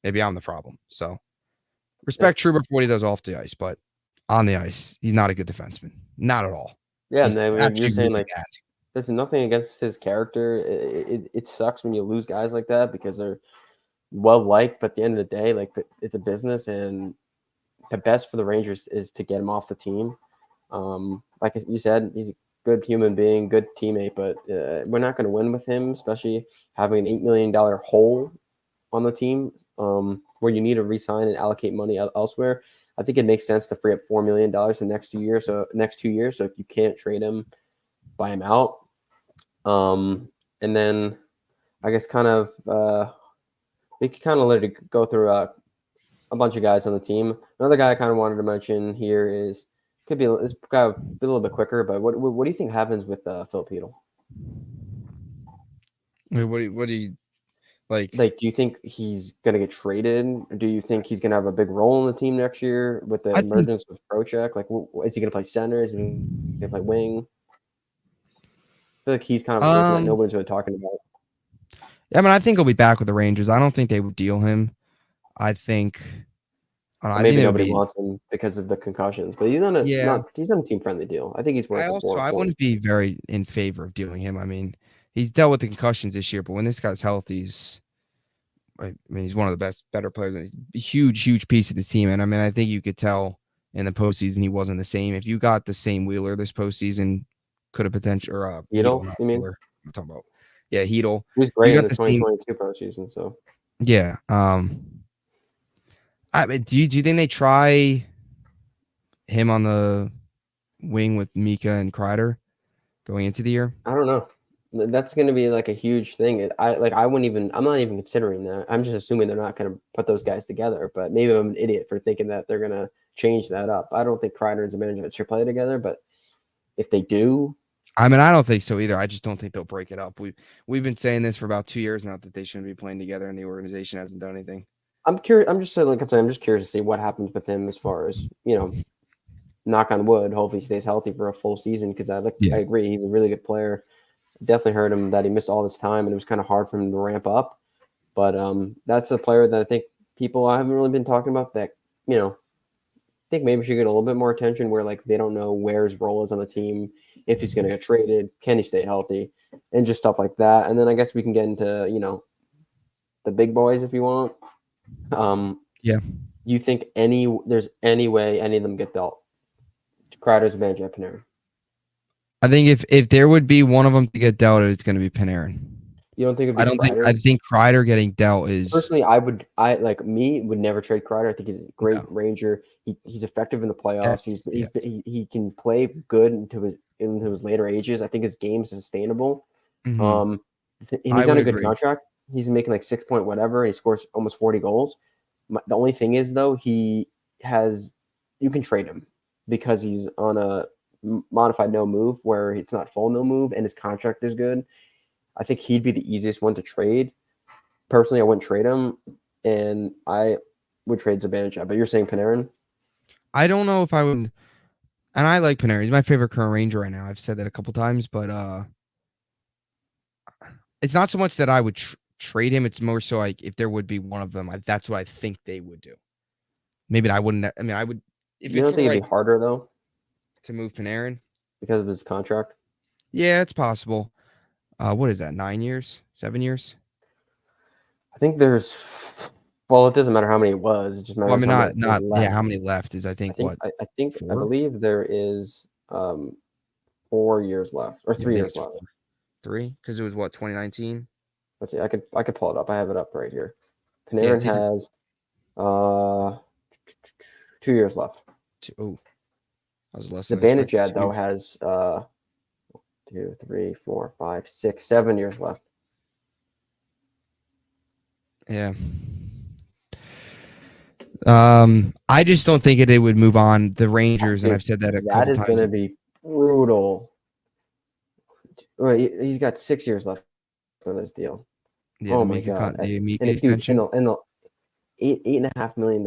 maybe I'm the problem. So respect Trouba for what he does off the ice, but on the ice, he's not a good defenseman. Not at all. Yeah, He's and then you're actually saying really like bad. there's nothing against his character. It sucks when you lose guys like that because they're well liked, but at the end of the day, like it's a business, and the best for the Rangers is to get him off the team. Like you said, he's a good human being, good teammate, but we're not going to win with him, especially having an $8 million hole on the team where you need to resign and allocate money elsewhere. I think it makes sense to free up $4 million the next 2 years. So next 2 years. So if you can't trade him, buy him out. And then I guess kind of we could kind of let it go through a bunch of guys on the team. Another guy I kind of wanted to mention here is could be it's kind of be a little bit quicker, but what do you think happens with Phil Pedal? Wait, what do you like? Like, do you think he's going to get traded? Do you think he's going to have a big role in the team next year with the I think emergence of Prochek? Like, is he going to play center? Is he going to play wing? I feel like he's kind of a person that um nobody's really talking about. I think he'll be back with the Rangers. I don't think they would deal him. I think Or I think maybe they would nobody be wants him because of the concussions, but he's on a yeah. not he's on a team friendly deal. I think he's worth more I point. wouldn't be very in favor of dealing him. I mean, he's dealt with the concussions this year, but when this guy's healthy, he's one of the better players. A huge piece of this team. And I mean, I think you could tell in the postseason he wasn't the same. If you got the same Wheeler this postseason, could have potential or Hedel, Beetle, not you mean? Wheeler. I'm talking about Hedel. He was If you great in got the the same 2022 postseason. So yeah. I mean, do you think they try him on the wing with Mika and Kreider going into the year? I don't know. That's going to be like a huge thing. I wouldn't even. I'm not even considering that. I'm just assuming they're not going to put those guys together. But maybe I'm an idiot for thinking that they're going to change that up. I don't think Kreider and Zibanejad should play together. But if they do, I mean, I don't think so either. I just don't think they'll break it up. We've been saying this for about 2 years now that they shouldn't be playing together, and the organization hasn't done anything. I'm curious. I'm just saying, like I'm saying, I'm just curious to see what happens with him as far as knock on wood. Hopefully, he stays healthy for a full season because I Yeah. agree he's a really good player. Definitely heard him that he missed all this time and it was kind of hard for him to ramp up. But that's a player that I think people haven't really been talking about that I think maybe should get a little bit more attention where like they don't know where his role is on the team, if he's going to get traded, can he stay healthy, and just stuff like that. And then I guess we can get into the big boys if you want. Yeah. You think there's any way any of them get dealt? Crowder's Banjo Panarin. I think if there would be one of them to get dealt, it's going to be Panarin. You don't think it'd I be don't think. Kreider? I think Kreider getting dealt is Personally, I like me would never trade Kreider. I think he's a great Ranger. He's effective in the playoffs. He can play good into his later ages. I think his game's sustainable. Mhm. And I he's on would a good agree. contract. He's making like 6 point whatever. And he scores almost 40 goals. The only thing is though, you can trade him because he's on a modified no move where it's not full no move and his contract is good. I think he'd be the easiest one to trade. Personally, I wouldn't trade him, and I would trade Zibanejad. But you're saying Panarin? I don't know if I would, and I like Panarin. He's my favorite current Ranger right now. I've said that a couple times, but it's not so much that I would trade him. It's more so like if there would be one of them, that's what I think they would do. Maybe I wouldn't. I mean, I would if You it's don't for the think it'd right be harder though to move Panarin. because of his contract? Yeah, it's possible. What is that? 9 years? 7 years? I think there's. Well, it doesn't matter how many it was. It just Well, I matters mean, how many is not yeah. left. How many left is I think what I 4? believe there is 4 years left or Yeah, I three think years it's left. 3 because it was what 2019. Let's see. I could pull it up. I have it up right here. Yeah, Panarin it's either has uh 2 years left. oh, I was less than expected. Zibanejad though has 2, 3, 4, 5, 6, 7 years left. Yeah. I just don't think it would move on the Rangers, and Dude, I've said that a that couple is going times. to be brutal. Right, he's got 6 years left on this deal. Yeah, Oh to my make god! the Mika And it, dude, extension. and the $8.5 million.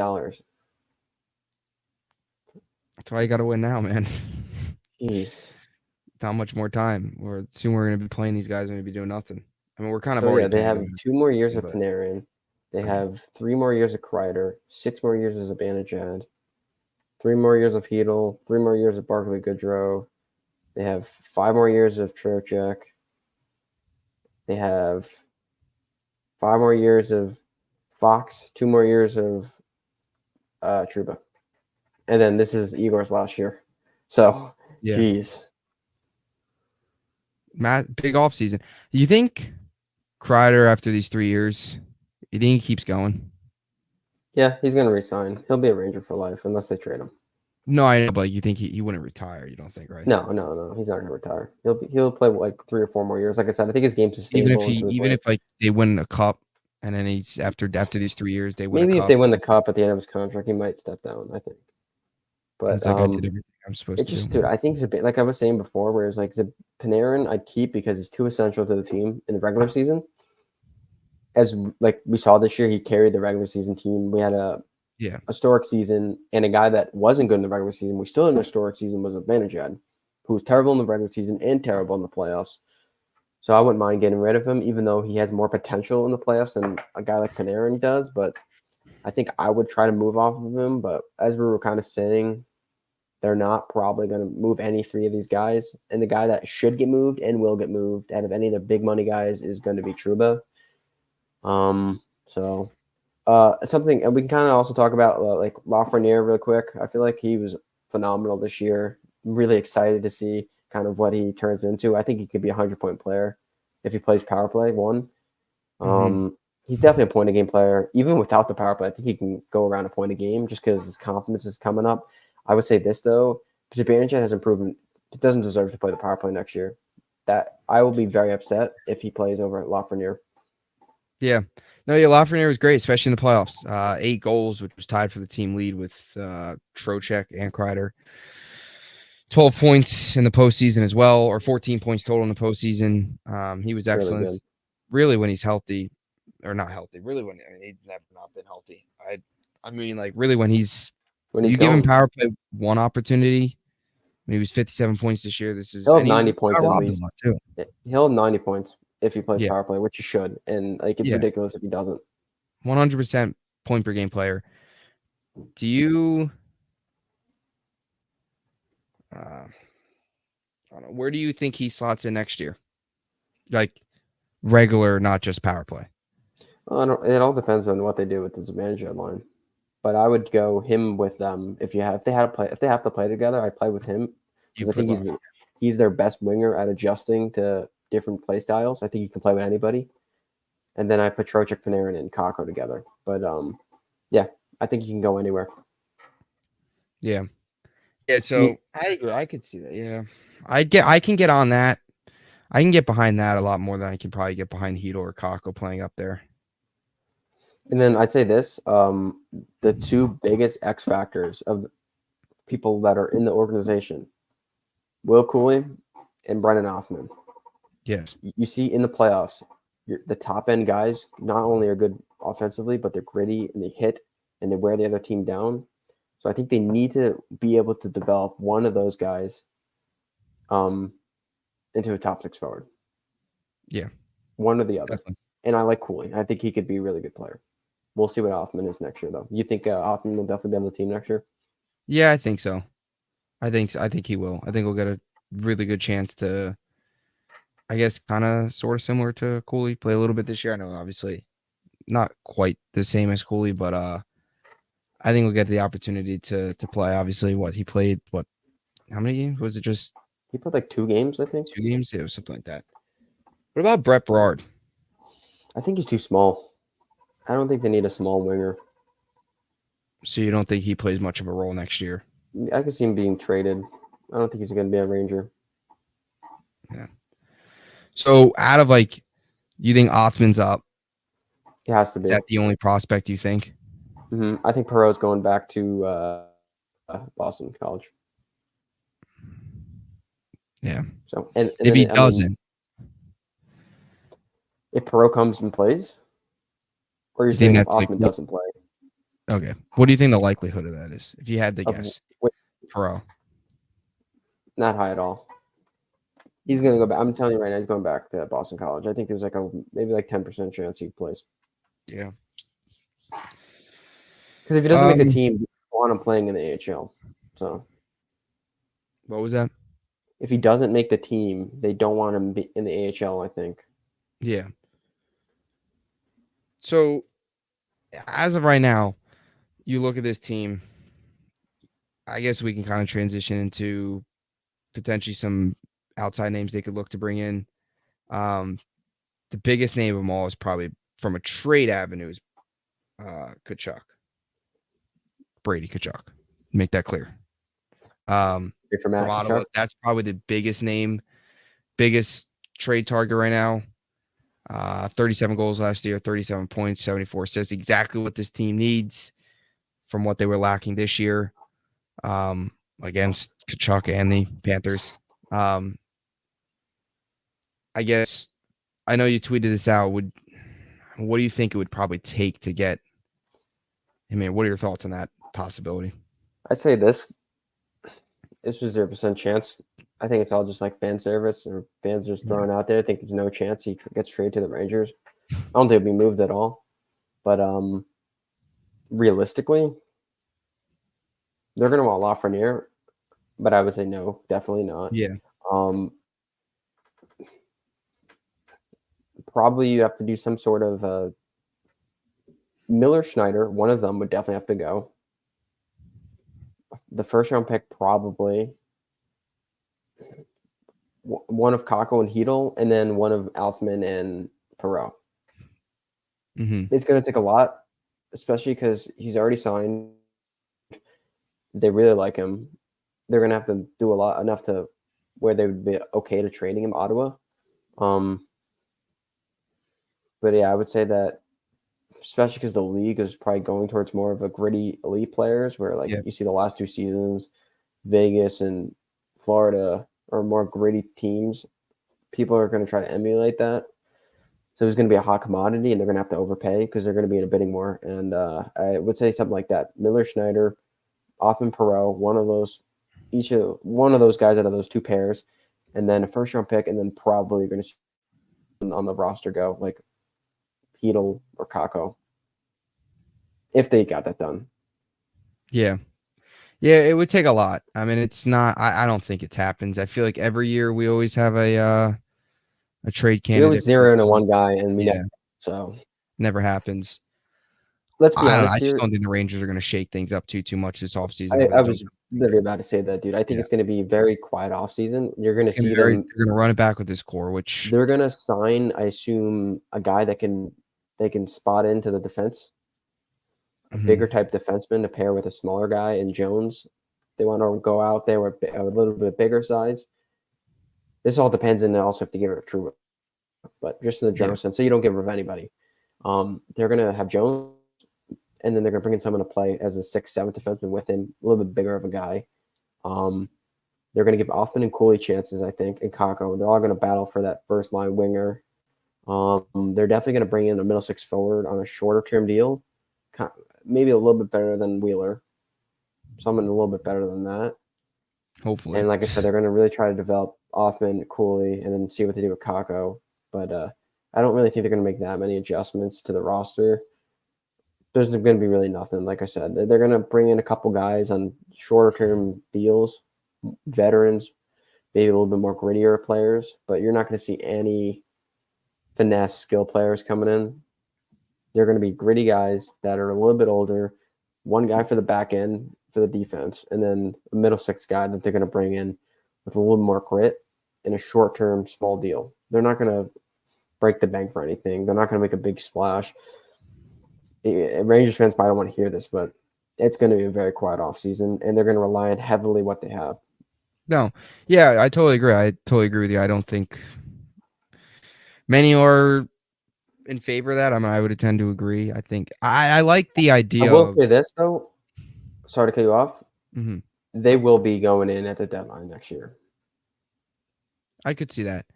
That's why you got to win now, man. Jeez. Not much more time. Or soon we're going to be playing these guys and going to be doing nothing. I mean, we're kind of So yeah, already they paying have them, 2 more years of but Panarin. They have 3 more years of Kreider, 6 more years of Zibanejad, 3 more years of Hedel, 3 more years of Barkley Goodrow. They have 5 more years of Trocheck. They have 5 more years of Fox, 2 more years of Truba. And then this is Igor's last year. So, yeah, geez. big off season. You think Kreider after these 3 years, you think he keeps going? Yeah, he's going to resign. He'll be a Ranger for life unless they trade him. No, I know, but you think he wouldn't retire? You don't think, right? No. He's not going to retire. He'll play like 3 or 4 more years. Like I said, I think his game's sustainable. Even if like they win a cup, and then he's after these 3 years they win a Maybe if cup. they win the cup at the end of his contract, he might step down. I think. But It's like I did everything I'm supposed it to just, do. dude, I think like I was saying before, where it's like Panarin, I'd keep because he's too essential to the team in the regular season. As like we saw this year, he carried the regular season team. We had a historic season, and a guy that wasn't good in the regular season, we still had an historic season, was Zibanejad, who was terrible in the regular season and terrible in the playoffs. So I wouldn't mind getting rid of him, even though he has more potential in the playoffs than a guy like Panarin does. But I think I would try to move off of him. But as we were kind of saying, they're not probably going to move any 3 of these guys. And the guy that should get moved and will get moved out of any of the big money guys is going to be Trouba. Something, and we can kind of also talk about like Lafreniere real quick. I feel like he was phenomenal this year. I'm really excited to see kind of what he turns into. I think he could be a 100-point player if he plays power play one. He's definitely a point a game player. Even without the power play, I think he can go around a point a game just because his confidence is coming up. I would say this though, Zibanejad has improved. He doesn't deserve to play the power play next year. That I will be very upset if he plays over at Lafreniere. Yeah. No, yeah, Lafreniere was great, especially in the playoffs. 8 goals, which was tied for the team lead with Trocheck and Kreider. 12 points in the postseason as well, or 14 points total in the postseason. He was excellent. Really when he's healthy. or not healthy. Really, he's never not been healthy. I mean, like really when he's when he's you give him going. power play one opportunity. When he was 57 points this year. This is He'll have and he 90 got points at robbed a least. lot too. He'll have 90 points if he plays Yeah, power play, which he should. And like it's yeah, ridiculous if he doesn't. 100% point per game player. Do you? I don't know. Where do you think he slots in next year? Like regular, not just power play. It all depends on what they do with the manager line. But I would go him with them if they have to play together. I'd play with him You because I put think he's their best winger at adjusting to different play styles. I think he can play with anybody. And then I put Trocheck, Panarin, and Kako together. But yeah, I think he can go anywhere. Yeah. Yeah, so I agree. I could see that. Yeah. I can get on that. I can get behind that a lot more than I can probably get behind Hedo or Kako playing up there. And then I'd say this: the two biggest X factors of people that are in the organization, Will Cooley and Brennan Hoffman. Yes. You see in the playoffs, the top end guys not only are good offensively, but they're gritty and they hit and they wear the other team down. So I think they need to be able to develop one of those guys into a top six forward. Yeah. One or the other. Definitely. And I like Cooley. I think he could be a really good player. We'll see what Hoffman is next year, though. You think Hoffman will definitely be on the team next year? Yeah, I think so. I think he will. I think we'll get a really good chance to, I guess, kind of sort of similar to Cooley, play a little bit this year. I know, obviously, not quite the same as Cooley, but I think we'll get the opportunity to play. Obviously, what he played, how many games was it? Just He played like 2 games, I think. 2 games, yeah, it was something like that. What about Brett Berard? I think he's too small. I don't think they need a small winger. So you don't think he plays much of a role next year? I could see him being traded. I don't think he's going to be a Ranger. Yeah. So out of you think Othman's up? He has to Is be. that the only prospect you think? I think Perot's going back to Boston College. Yeah. So If he doesn't, if Perot comes and plays, or do you're you think saying if that's Hoffman doesn't play, okay? What do you think the likelihood of that is? If you had to of, guess, wait, Pro. not high at all. He's going to go back. I'm telling you right now, he's going back to Boston College. I think there's maybe 10% chance he plays. Yeah. Because if he doesn't make the team, you want him playing in the AHL. So What was that? if he doesn't make the team, they don't want him in the AHL, I think. Yeah. So as of right now, you look at this team. I guess we can kind of transition into potentially some outside names they could look to bring in. The biggest name of them all is probably from a trade avenue is Kachuk. Brady Kachuk. Make that clear. From Ottawa, that's probably the biggest name, biggest trade target right now. 37 goals last year, 37 points, 74 assists. Exactly what this team needs from what they were lacking this year against Kachuk and the Panthers. I guess I know you tweeted this out. What do you think it would probably take to get him in? What are your thoughts on that possibility? I'd say this was 0% chance. I think it's all just like fan service or fans just throwing out there. I think there's no chance he gets traded to the Rangers. I don't think he'll be moved at all. But realistically, they're going to want Lafreniere, but I would say no, definitely not. Yeah. Probably you have to do some sort of Miller Schneider. One of them would definitely have to go. The first round pick, probably one of Kako and Hedel, and then one of Alfman and Perot. Mm-hmm. It's going to take a lot, especially because he's already signed. They really like him. They're going to have to do enough to where they would be okay to trading him Ottawa. But yeah, I would say that, especially because the league is probably going towards more of a gritty elite players, where you see the last 2 seasons, Vegas and Florida are more gritty teams. People are going to try to emulate that. So he's going to be a hot commodity, and they're going to have to overpay because they're going to be in a bidding war. And I would say something like that: Miller, Schneider, Othman, Perot, one of those guys out of those two pairs, and then a first round pick, and then probably you're going to see on the roster go like Heedle or Kako if they got that done. Yeah. Yeah, it would take a lot. I mean, it's not. I don't think it happens. I feel like every year we always have a trade We always candidate. zero into one guy, and we Yeah, so never happens. let's be I don't know. I honest just here. don't think the Rangers are going to shake things up too much this offseason. I Don't was literally about to say that, dude. I think Yeah. it's going to be a very quiet offseason. You're going to It's going to see be very. them. They're going to run it back with this core, which They're going to sign, I assume, a guy that they can spot into the defense, a bigger type defenseman to pair with a smaller guy in Jones. They want to go out there with a little bit bigger size. This all depends, and they also have to give it a true, but just in the general sense, so you don't get rid of anybody. They're going to have Jones, and then they're going to bring in someone to play as a 6th, 7th defenseman with him, a little bit bigger of a guy. They're going to give Offman and Cooley chances, I think, and Kako. They're all going to battle for that first line winger. They're definitely going to bring in a middle 6 forward on a shorter term deal, maybe a little bit better than Wheeler, someone a little bit better than that. hopefully. And like I said, they're going to really try to develop Offman, Cooley, and then see what to do with Kako. But I don't really think they're going to make that many adjustments to the roster. There's going to be really nothing. Like I said, they're going to bring in a couple guys on shorter term deals, veterans, maybe a little bit more grittier players, but you're not going to see any finesse skill players coming in. They're going to be gritty guys that are a little bit older, one guy for the back end for the defense, and then a middle 6 guy that they're going to bring in with a little more grit in a short-term small deal. They're not going to break the bank for anything. They're not going to make a big splash. Rangers fans might don't want to hear this, but it's going to be a very quiet offseason, and they're going to rely on heavily what they have. No, yeah, I totally agree. I totally agree with you. I don't think many are in favor of that. I mean, I would tend to agree. I think I like the idea. I will say this though. Sorry to cut you off. Mm-hmm. They will be going in at the deadline next year. I could see that.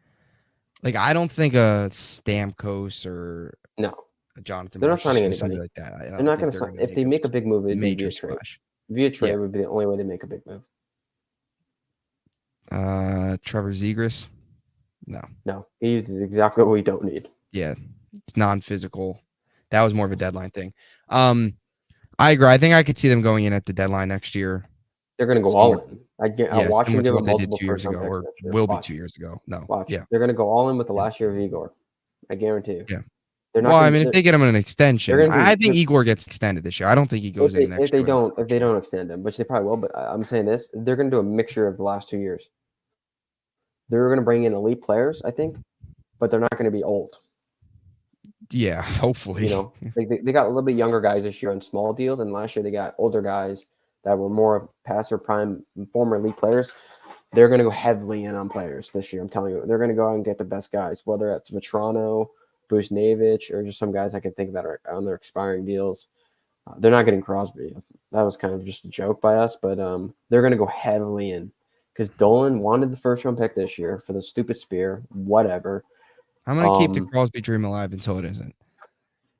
Like, I don't think a Stamkos or No, a Jonathan they're not Marchessault, signing anybody. somebody like that. They're not going to sign. If they make a big move, it'd be via trade. splash. Via trade would be the only way they make a big move. Trevor Zegras? No, he's exactly what we don't need. Yeah, it's non-physical. That was more of a deadline thing. I agree. I think I could see them going in at the deadline next year. They're going to go all in. I watch them give them multiple 2 years ago, or will be 2 years ago. No, watch. Yeah, they're going to go all in with the last year of Igor. I guarantee you. Yeah. They're not. Well, I mean, if they get him an extension, I think Igor gets extended this year. I don't think he goes in next year. If they don't extend him, which they probably will, but I'm saying this, they're going to do a mixture of the last 2 years. They're going to bring in elite players, I think, but they're not going to be old. Yeah, hopefully. You know, they got a little bit younger guys this year on small deals, and last year they got older guys that were more past their prime, former elite players. They're going to go heavily in on players this year. I'm telling you, they're going to go out and get the best guys, whether it's Vetrano, Busnevich, or just some guys I can think that are on their expiring deals. They're not getting Crosby. That was kind of just a joke by us, but they're going to go heavily in because Dolan wanted the first round pick this year for the stupid spear, whatever. I'm going to keep the Crosby dream alive until it isn't.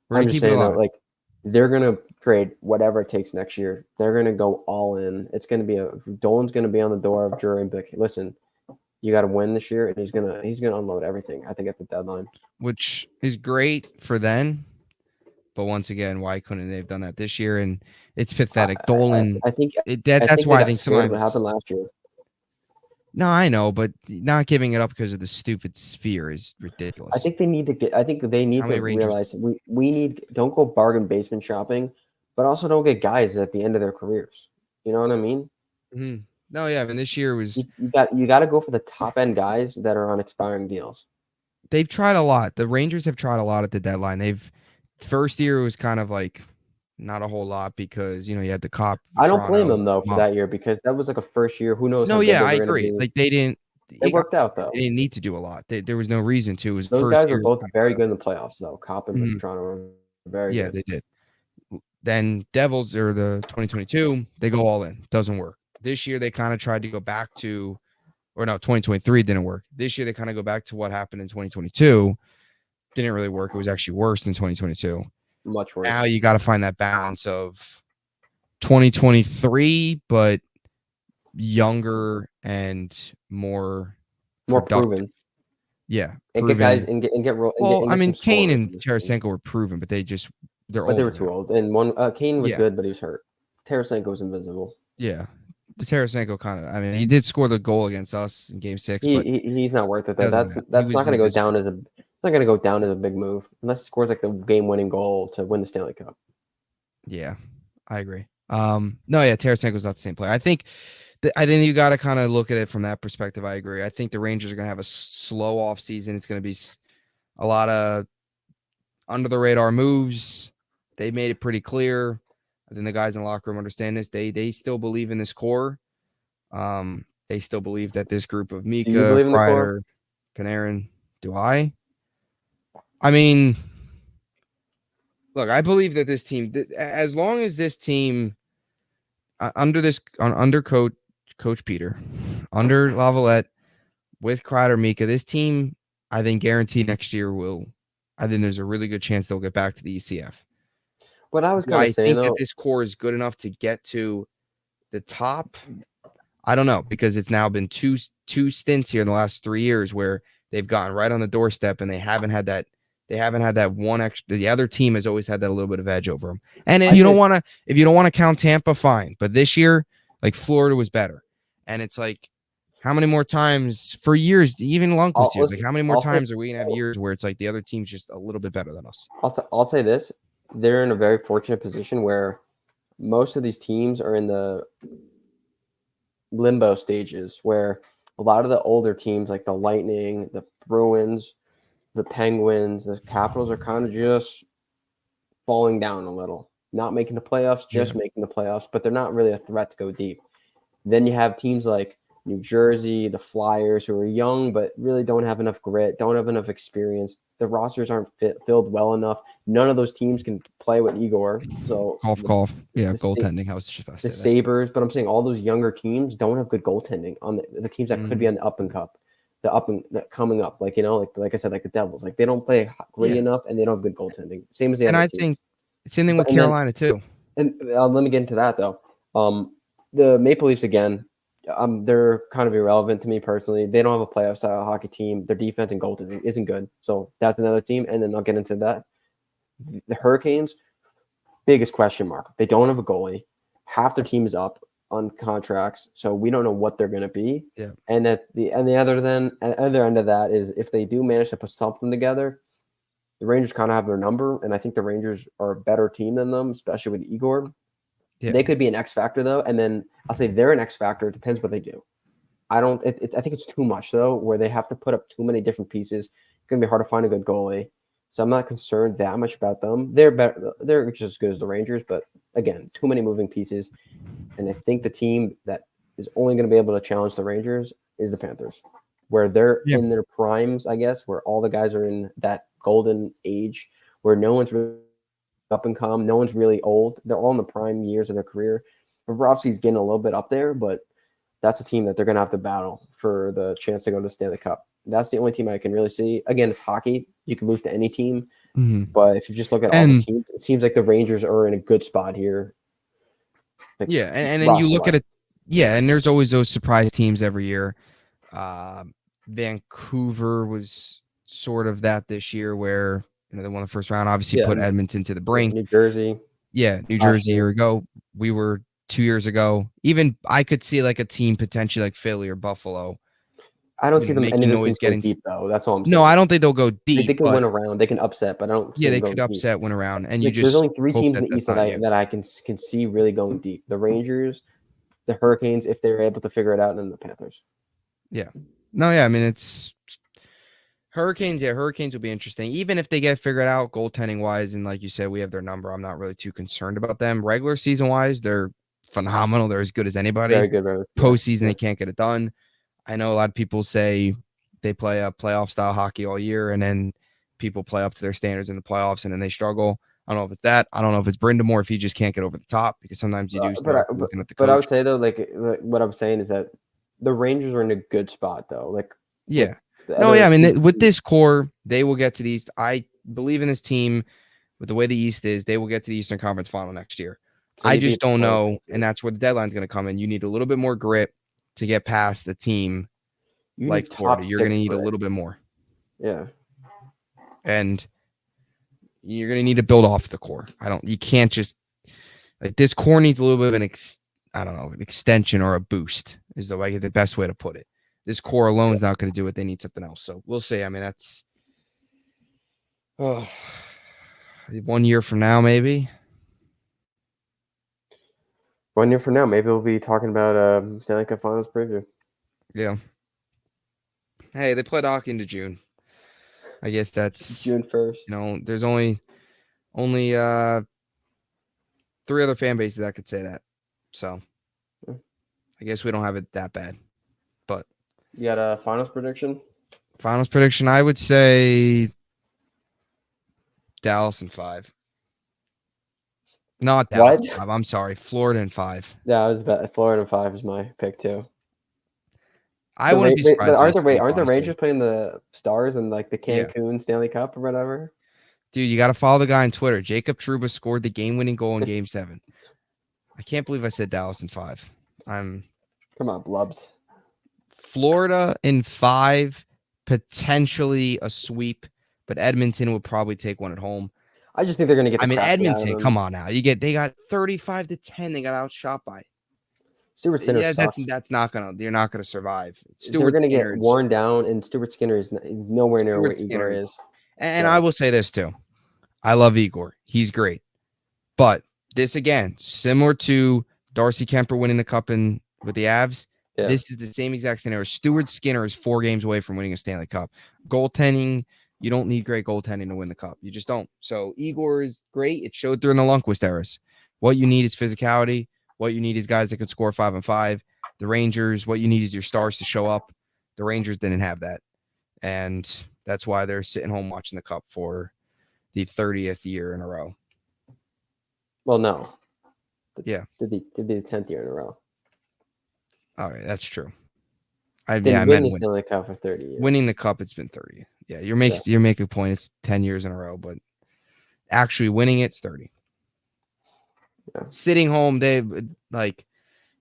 We're I'm going to just keep it saying alive. that, like, they're going to trade whatever it takes next year. They're going to go all in. It's going to be Dolan's going to be on the door of Drury and be like, listen, you got to win this year, and he's gonna unload everything. I think at the deadline, which is great for then. But once again, why couldn't they have done that this year? And it's pathetic. Dolan. I think that's why I think somebody what happened last year. No, I know, but not giving it up because of the stupid sphere is ridiculous. I think they need to realize we need don't go bargain basement shopping, but also don't get guys at the end of their careers. You know what I mean? Mm-hmm. No, yeah. I mean, this year was you got to go for the top end guys that are on expiring deals. They've tried a lot. The Rangers have tried a lot at the deadline. First year was kind of like not a whole lot because you had the cop. I don't blame them though for that year because that was like a first year. Who knows? No, yeah, I agree. Like they didn't. It worked out though. They didn't need to do a lot. There was no reason to. It was those first guys year, were both very good in the playoffs though. Cop and Toronto were very good. Yeah, they did. Then Devils or the 2022, they go all in. Doesn't work. This year they kind of tried to go back to, or no, 2023 didn't work. This year they kind of go back to what happened in 2022. didn't really work. It was actually worse than 2022. Much worse. Now you got to find that balance of 2023, but younger and more productive. proven. Yeah, And proven. get guys and get real. Well, I mean, some Kane scorers and Tarasenko were proven, but they're but they older were too now. old. And one Kane was Yeah. good, but he was hurt. Tarasenko was invisible. Yeah. The Tarasenko kind of, I mean, he did score the goal against us in game 6, but He's not worth it though. doesn't That's matter. He not was going to go invisible. down as it's not going to go down as a big move unless he scores like the game-winning goal to win the Stanley Cup. Yeah, I agree. No, yeah, Tarasenko's not the same player. I think you got to kind of look at it from that perspective. I agree. I think the Rangers are going to have a slow off season. It's going to be a lot of under the radar moves. They made it pretty clear. I think the guys in the locker room understand this. They still believe in this core. They still believe that this group of Mika, Do you believe in the core? Kreider, Panarin. Do I? I mean, look, I believe that this team, as long as this team under Coach Peter, under Lavalette, with Kreider, Mika, this team, I think guaranteed next year will. I think there's a really good chance they'll get back to the ECF. What I was Do kind I of saying think though, that this core is good enough to get to the top? I don't know, because it's now been two stints here in the last 3 years where they've gotten right on the doorstep and they haven't had that one extra. The other team has always had that a little bit of edge over them. And if you don't want to count Tampa, fine. But this year, like Florida was better. And it's like, how many more times for years, even Lundqvist years, like how many more times are we gonna have years where it's like the other team's just a little bit better than us? I'll say this: they're in a very fortunate position where most of these teams are in the limbo stages, where a lot of the older teams, like the Lightning, the Bruins, the Penguins, the Capitals, are kind of just falling down a little, not making the playoffs, just making the playoffs, but they're not really a threat to go deep. Then you have teams like New Jersey, the Flyers, who are young but really don't have enough grit, don't have enough experience. The rosters aren't filled well enough. None of those teams can play with Igor. So cough. Yeah, goaltending. I was just about to say the Sabres, but I'm saying all those younger teams don't have good goaltending on the teams that could be on the up and cup, coming up. Like like I said, like the Devils, like they don't play gritty enough and they don't have good goaltending. Same as the other teams. Think same thing with Carolina too. And let me get into that though. The Maple Leafs again. They're kind of irrelevant to me personally. They don't have a playoff style hockey team. Their defense and goaltending isn't good. So that's another team. And then I'll get into that. The Hurricanes, biggest question mark. They don't have a goalie. Half their team is up on contracts, so we don't know what they're going to be. Yeah. And the other end of that is if they do manage to put something together, the Rangers kind of have their number, and I think the Rangers are a better team than them, especially with Igor. Yeah. They could be an X factor though, and then I'll say they're an X factor. It depends what they do. I think it's too much though, where they have to put up too many different pieces. It's gonna be hard to find a good goalie, so I'm not concerned that much about them. They're better. They're just as good as the Rangers, but again, too many moving pieces. And I think the team that is only going to be able to challenge the Rangers is the Panthers, where they're in their primes, I guess, where all the guys are in that golden age, where no one's really up and come. No one's really old. They're all in the prime years of their career. Bobrovsky's getting a little bit up there, but that's a team that they're going to have to battle for the chance to go to the Stanley Cup. That's the only team I can really see. Again, it's hockey. You can lose to any team. But if you just look at all the teams, it seems like the Rangers are in a good spot here. Like, and then you look at it. Yeah, and there's always those surprise teams every year. Vancouver was sort of that this year where they won the first round, obviously put Edmonton to the brink. New Jersey. Yeah, New Jersey a year ago. We were 2 years ago. Even I could see like a team potentially like Philly or Buffalo. I don't see them any of these getting deep though. That's all I'm saying. No, I don't think they'll go deep. They can win around. They can upset, but I don't. Yeah, they could upset, win around, and there's only 3 teams in the East that I can see really going deep: the Rangers, the Hurricanes, if they're able to figure it out, and then the Panthers. Yeah. No, yeah. I mean, it's Hurricanes. Yeah, Hurricanes will be interesting, even if they get figured out goaltending wise. And like you said, we have their number. I'm not really too concerned about them. Regular season wise, they're phenomenal. They're as good as anybody. Very good. Postseason, they can't get it done. I know a lot of people say they play a playoff style hockey all year, and then people play up to their standards in the playoffs, and then they struggle. I don't know if it's that. I don't know if it's Brindamore if he just can't get over the top, because sometimes you do start looking at the coach. But I would say though, like what I'm saying is that the Rangers are in a good spot though. Like No, yeah, I mean, teams. with this core, they will get to the East. I believe in this team. With the way the East is, they will get to the Eastern Conference Final next year. Can I you beat just the don't Florida know, and Panthers? that's where the deadline's going to come in. You need a little bit more grit to get past a team You like need Florida. top You're going to 6 need a grit. little bit more, Yeah. and you're going to need to build off the core. You can't just like this core needs a little bit of an extension or a boost is the best way to put it. This core alone is not going to do it. They need something else. So we'll see. I mean, that's 1 year from now, maybe. 1 year from now, maybe we'll be talking about Stanley Cup Finals preview. Yeah. Hey, they played hockey into June. I guess that's June 1st. There's only 3 other fan bases that could say that. So I guess we don't have it that bad. But You got a finals prediction? finals prediction, I would say Dallas in 5. Not Dallas in 5. I'm sorry, Florida in 5. Yeah, I was about Florida 5 is my pick too. I wouldn't be surprised. But aren't the honestly. Rangers playing the Stars in like the Yeah. Cancun Stanley Cup or whatever? Dude, you got to follow the guy on Twitter. Jacob Trouba scored the game-winning goal in Game 7. I can't believe I said Dallas in 5. Come on, Bubbs. Florida in 5, potentially a sweep, but Edmonton will probably take one at home. I just think they're going to get. Edmonton. Come on now, they got 35-10. They got outshot by. Stuart Skinner. Yeah, that's not gonna. You're not gonna survive. They're going to get worn down, and Stuart Skinner is nowhere near where Igor is. And I will say this too, I love Igor. He's great, but this again, similar to Darcy Kemper winning the cup with the Avs. Yeah. This is the same exact scenario. Stuart Skinner is 4 games away from winning a Stanley Cup. Goaltending, you don't need great goaltending to win the cup. You just don't. So Igor is great. It showed during the Lundqvist eras. What you need is physicality. What you need is guys that can score 5-on-5. The Rangers, what you need is your stars to show up. The Rangers didn't have that. And that's why they're sitting home watching the cup for the 30th year in a row. Well, no. Yeah. It'd be the 10th year in a row. All right, that's true. I meant the Stanley Cup for 30 years. Winning the cup, it's been 30. Yeah, you're making a point. It's 10 years in a row, but actually winning it's 30. Yeah. Sitting home,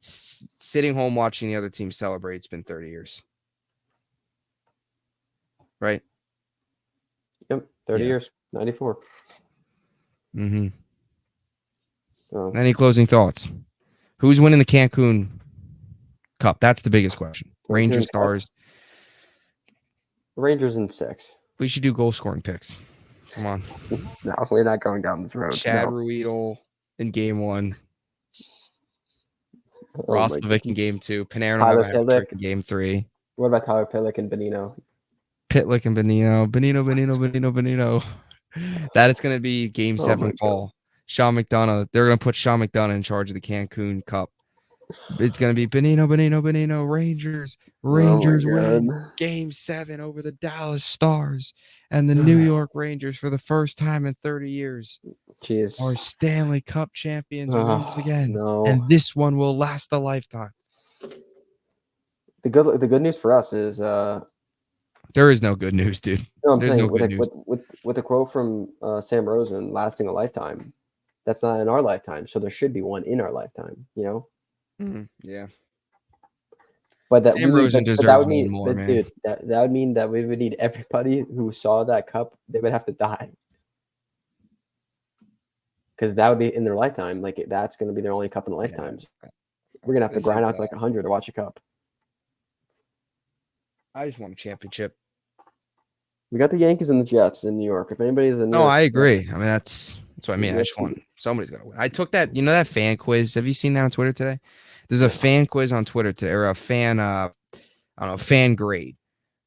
sitting home watching the other team celebrate. It's been 30 years, right? Yep, 30 years. 94. Mm-hmm. So. Any closing thoughts? Who's winning the Cancun Cup? That's the biggest question. Rangers, Stars. Rangers in 6. We should do goal scoring picks. Come on. No, we're not going down this road. Chad Ruedel in game 1. Roslovic in game 2. Panarin will have a hat trick in game 3. What about Tyler Pitlick and Bonino? Pitlick and Bonino. That is going to be game 7 call. Sean McDonough. They're going to put Sean McDonough in charge of the Cancun Cup. It's going to be Bonino. Rangers win game 7 over the Dallas Stars and the New York Rangers for the first time in 30 years. Jeez. Are Stanley Cup champions once again. No. And this one will last a lifetime. The good news for us is there is no good news, dude. No, I'm saying with a quote from Sam Rosen, lasting a lifetime. That's not in our lifetime, so there should be one in our lifetime, Mm-hmm. Yeah. But that Sam Rosen deserves one more, man. Dude, that would mean that we would need everybody who saw that cup, they would have to die. Because that would be in their lifetime. Like, that's going to be their only cup in their lifetimes. Yeah. We're going to have to grind out to like 100 to watch a cup. I just want a championship. We got the Yankees and the Jets in New York. If anybody's in New York, I agree. I mean, that's what I mean. I just want somebody's got to win. I took that, that fan quiz. Have you seen that on Twitter today? There's a fan quiz on Twitter today, or a fan, fan grade.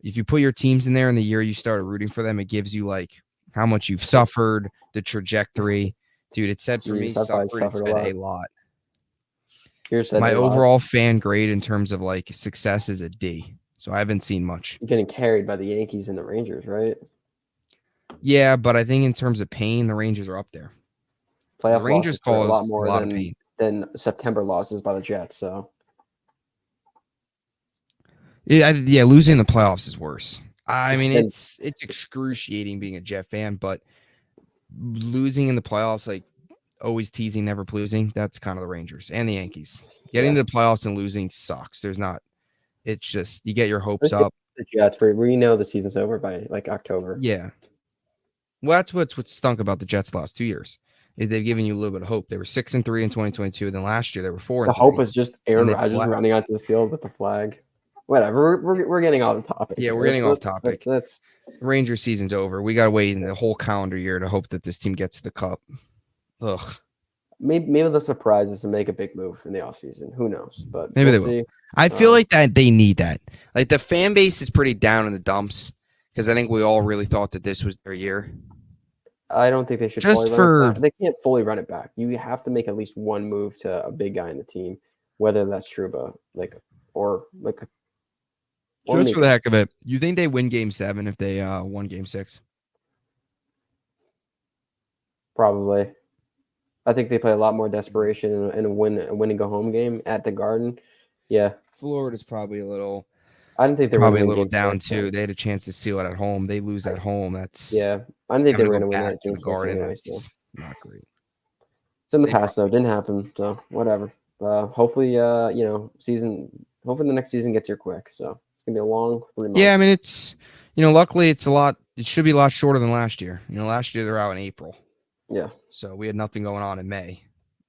If you put your teams in there in the year you started rooting for them, it gives you like how much you've suffered, the trajectory. Dude, it said for me, suffered a lot. My overall fan grade in terms of like success is a D. So I haven't seen much. You're getting carried by the Yankees and the Rangers, right? Yeah, but I think in terms of pain, the Rangers are up there. Playoff the Rangers cause a lot more of pain than September losses by the Jets. So yeah, losing the playoffs is worse. I mean, And it's excruciating being a Jet fan, but losing in the playoffs, like always teasing, never losing, that's kind of the Rangers and the Yankees. Getting to the playoffs and losing sucks. There's not. It's just you get your hopes up. the Jets, we know the season's over by like October. Yeah. Well, that's what stunk about the Jets last 2 years is they've given you a little bit of hope. They were 6-3 in 2022. Then last year they were 4-3. The hope is just Aaron they Rodgers flat. running onto the field with the flag. Whatever. We're getting off the topic. Yeah, here. we're getting off Let's- topic. That's Ranger season's over. We got to wait in the whole calendar year to hope that this team gets to the cup. Ugh. maybe they'll surprise us and make a big move in the offseason. Who knows? But Maybe we'll they will. see. I feel like that they need that. Like the fan base is pretty down in the dumps because I think we all really thought that this was their year. I don't think they should Just fully for- run it back. They can't fully run it back. You have to make at least one move to a big guy in the team, whether that's Trouba, or Just maybe- for the heck of it, you think they win Game 7 if they won Game 6? Probably. I think they play a lot more desperation in a win and go home game at the Garden. Yeah, Florida's probably a little I didn't think they were probably a gonna win little game down 6, too. They had a chance to seal it at home. They lose at home. That's Yeah, I didn't think they having were to going to go win back that to the game 6 Garden. anyway. That's So not great. it's in the They past though. It didn't happen. So whatever. Hopefully, hopefully the next season gets here quick. So it's gonna be a long 3 months. Yeah, I mean it's luckily it's a lot. It should be a lot shorter than last year. Last year they're out in April. Yeah. So we had nothing going on in May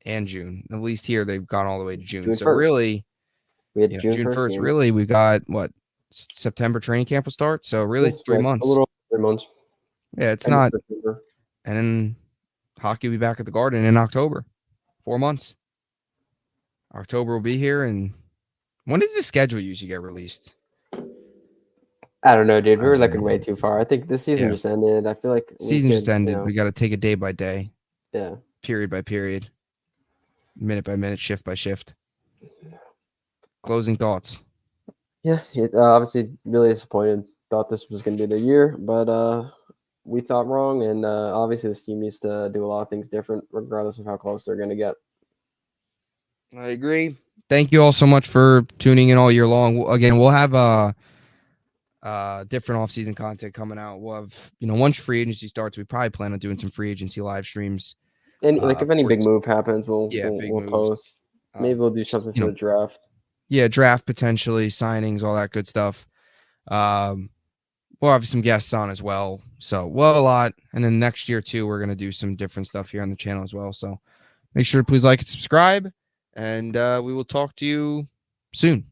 and June. At least here they've gone all the way to June. June So 1st. really, We had June June 1st. games. Really, we've got what September training camp will start. So really, Yeah, 3 like months. A little 3 months. Yeah, it's End of not. September. And then hockey will be back at the Garden in October. 4 months. October will be here. And when does the schedule usually get released? I don't know, dude. We I were don't looking know. way too far. I think this season Yeah. just ended. I feel like Season just ended. You know, We got to take it day by day, yeah. period by period, minute by minute, shift by shift. Closing thoughts. Yeah, obviously really disappointed. Thought this was going to be the year, but we thought wrong. And obviously this team needs to do a lot of things different, regardless of how close they're going to get. I agree. Thank you all so much for tuning in all year long. Again, we'll have different off-season content coming out. We'll have, once free agency starts, we probably plan on doing some free agency live streams. And if any big towards- move happens, we'll big moves. post. Maybe we'll do something for the draft. Yeah, draft potentially, signings, all that good stuff. We'll have some guests on as well. So we'll have a lot. And then next year too, we're gonna do some different stuff here on the channel as well. So make sure to please like and subscribe. And we will talk to you soon.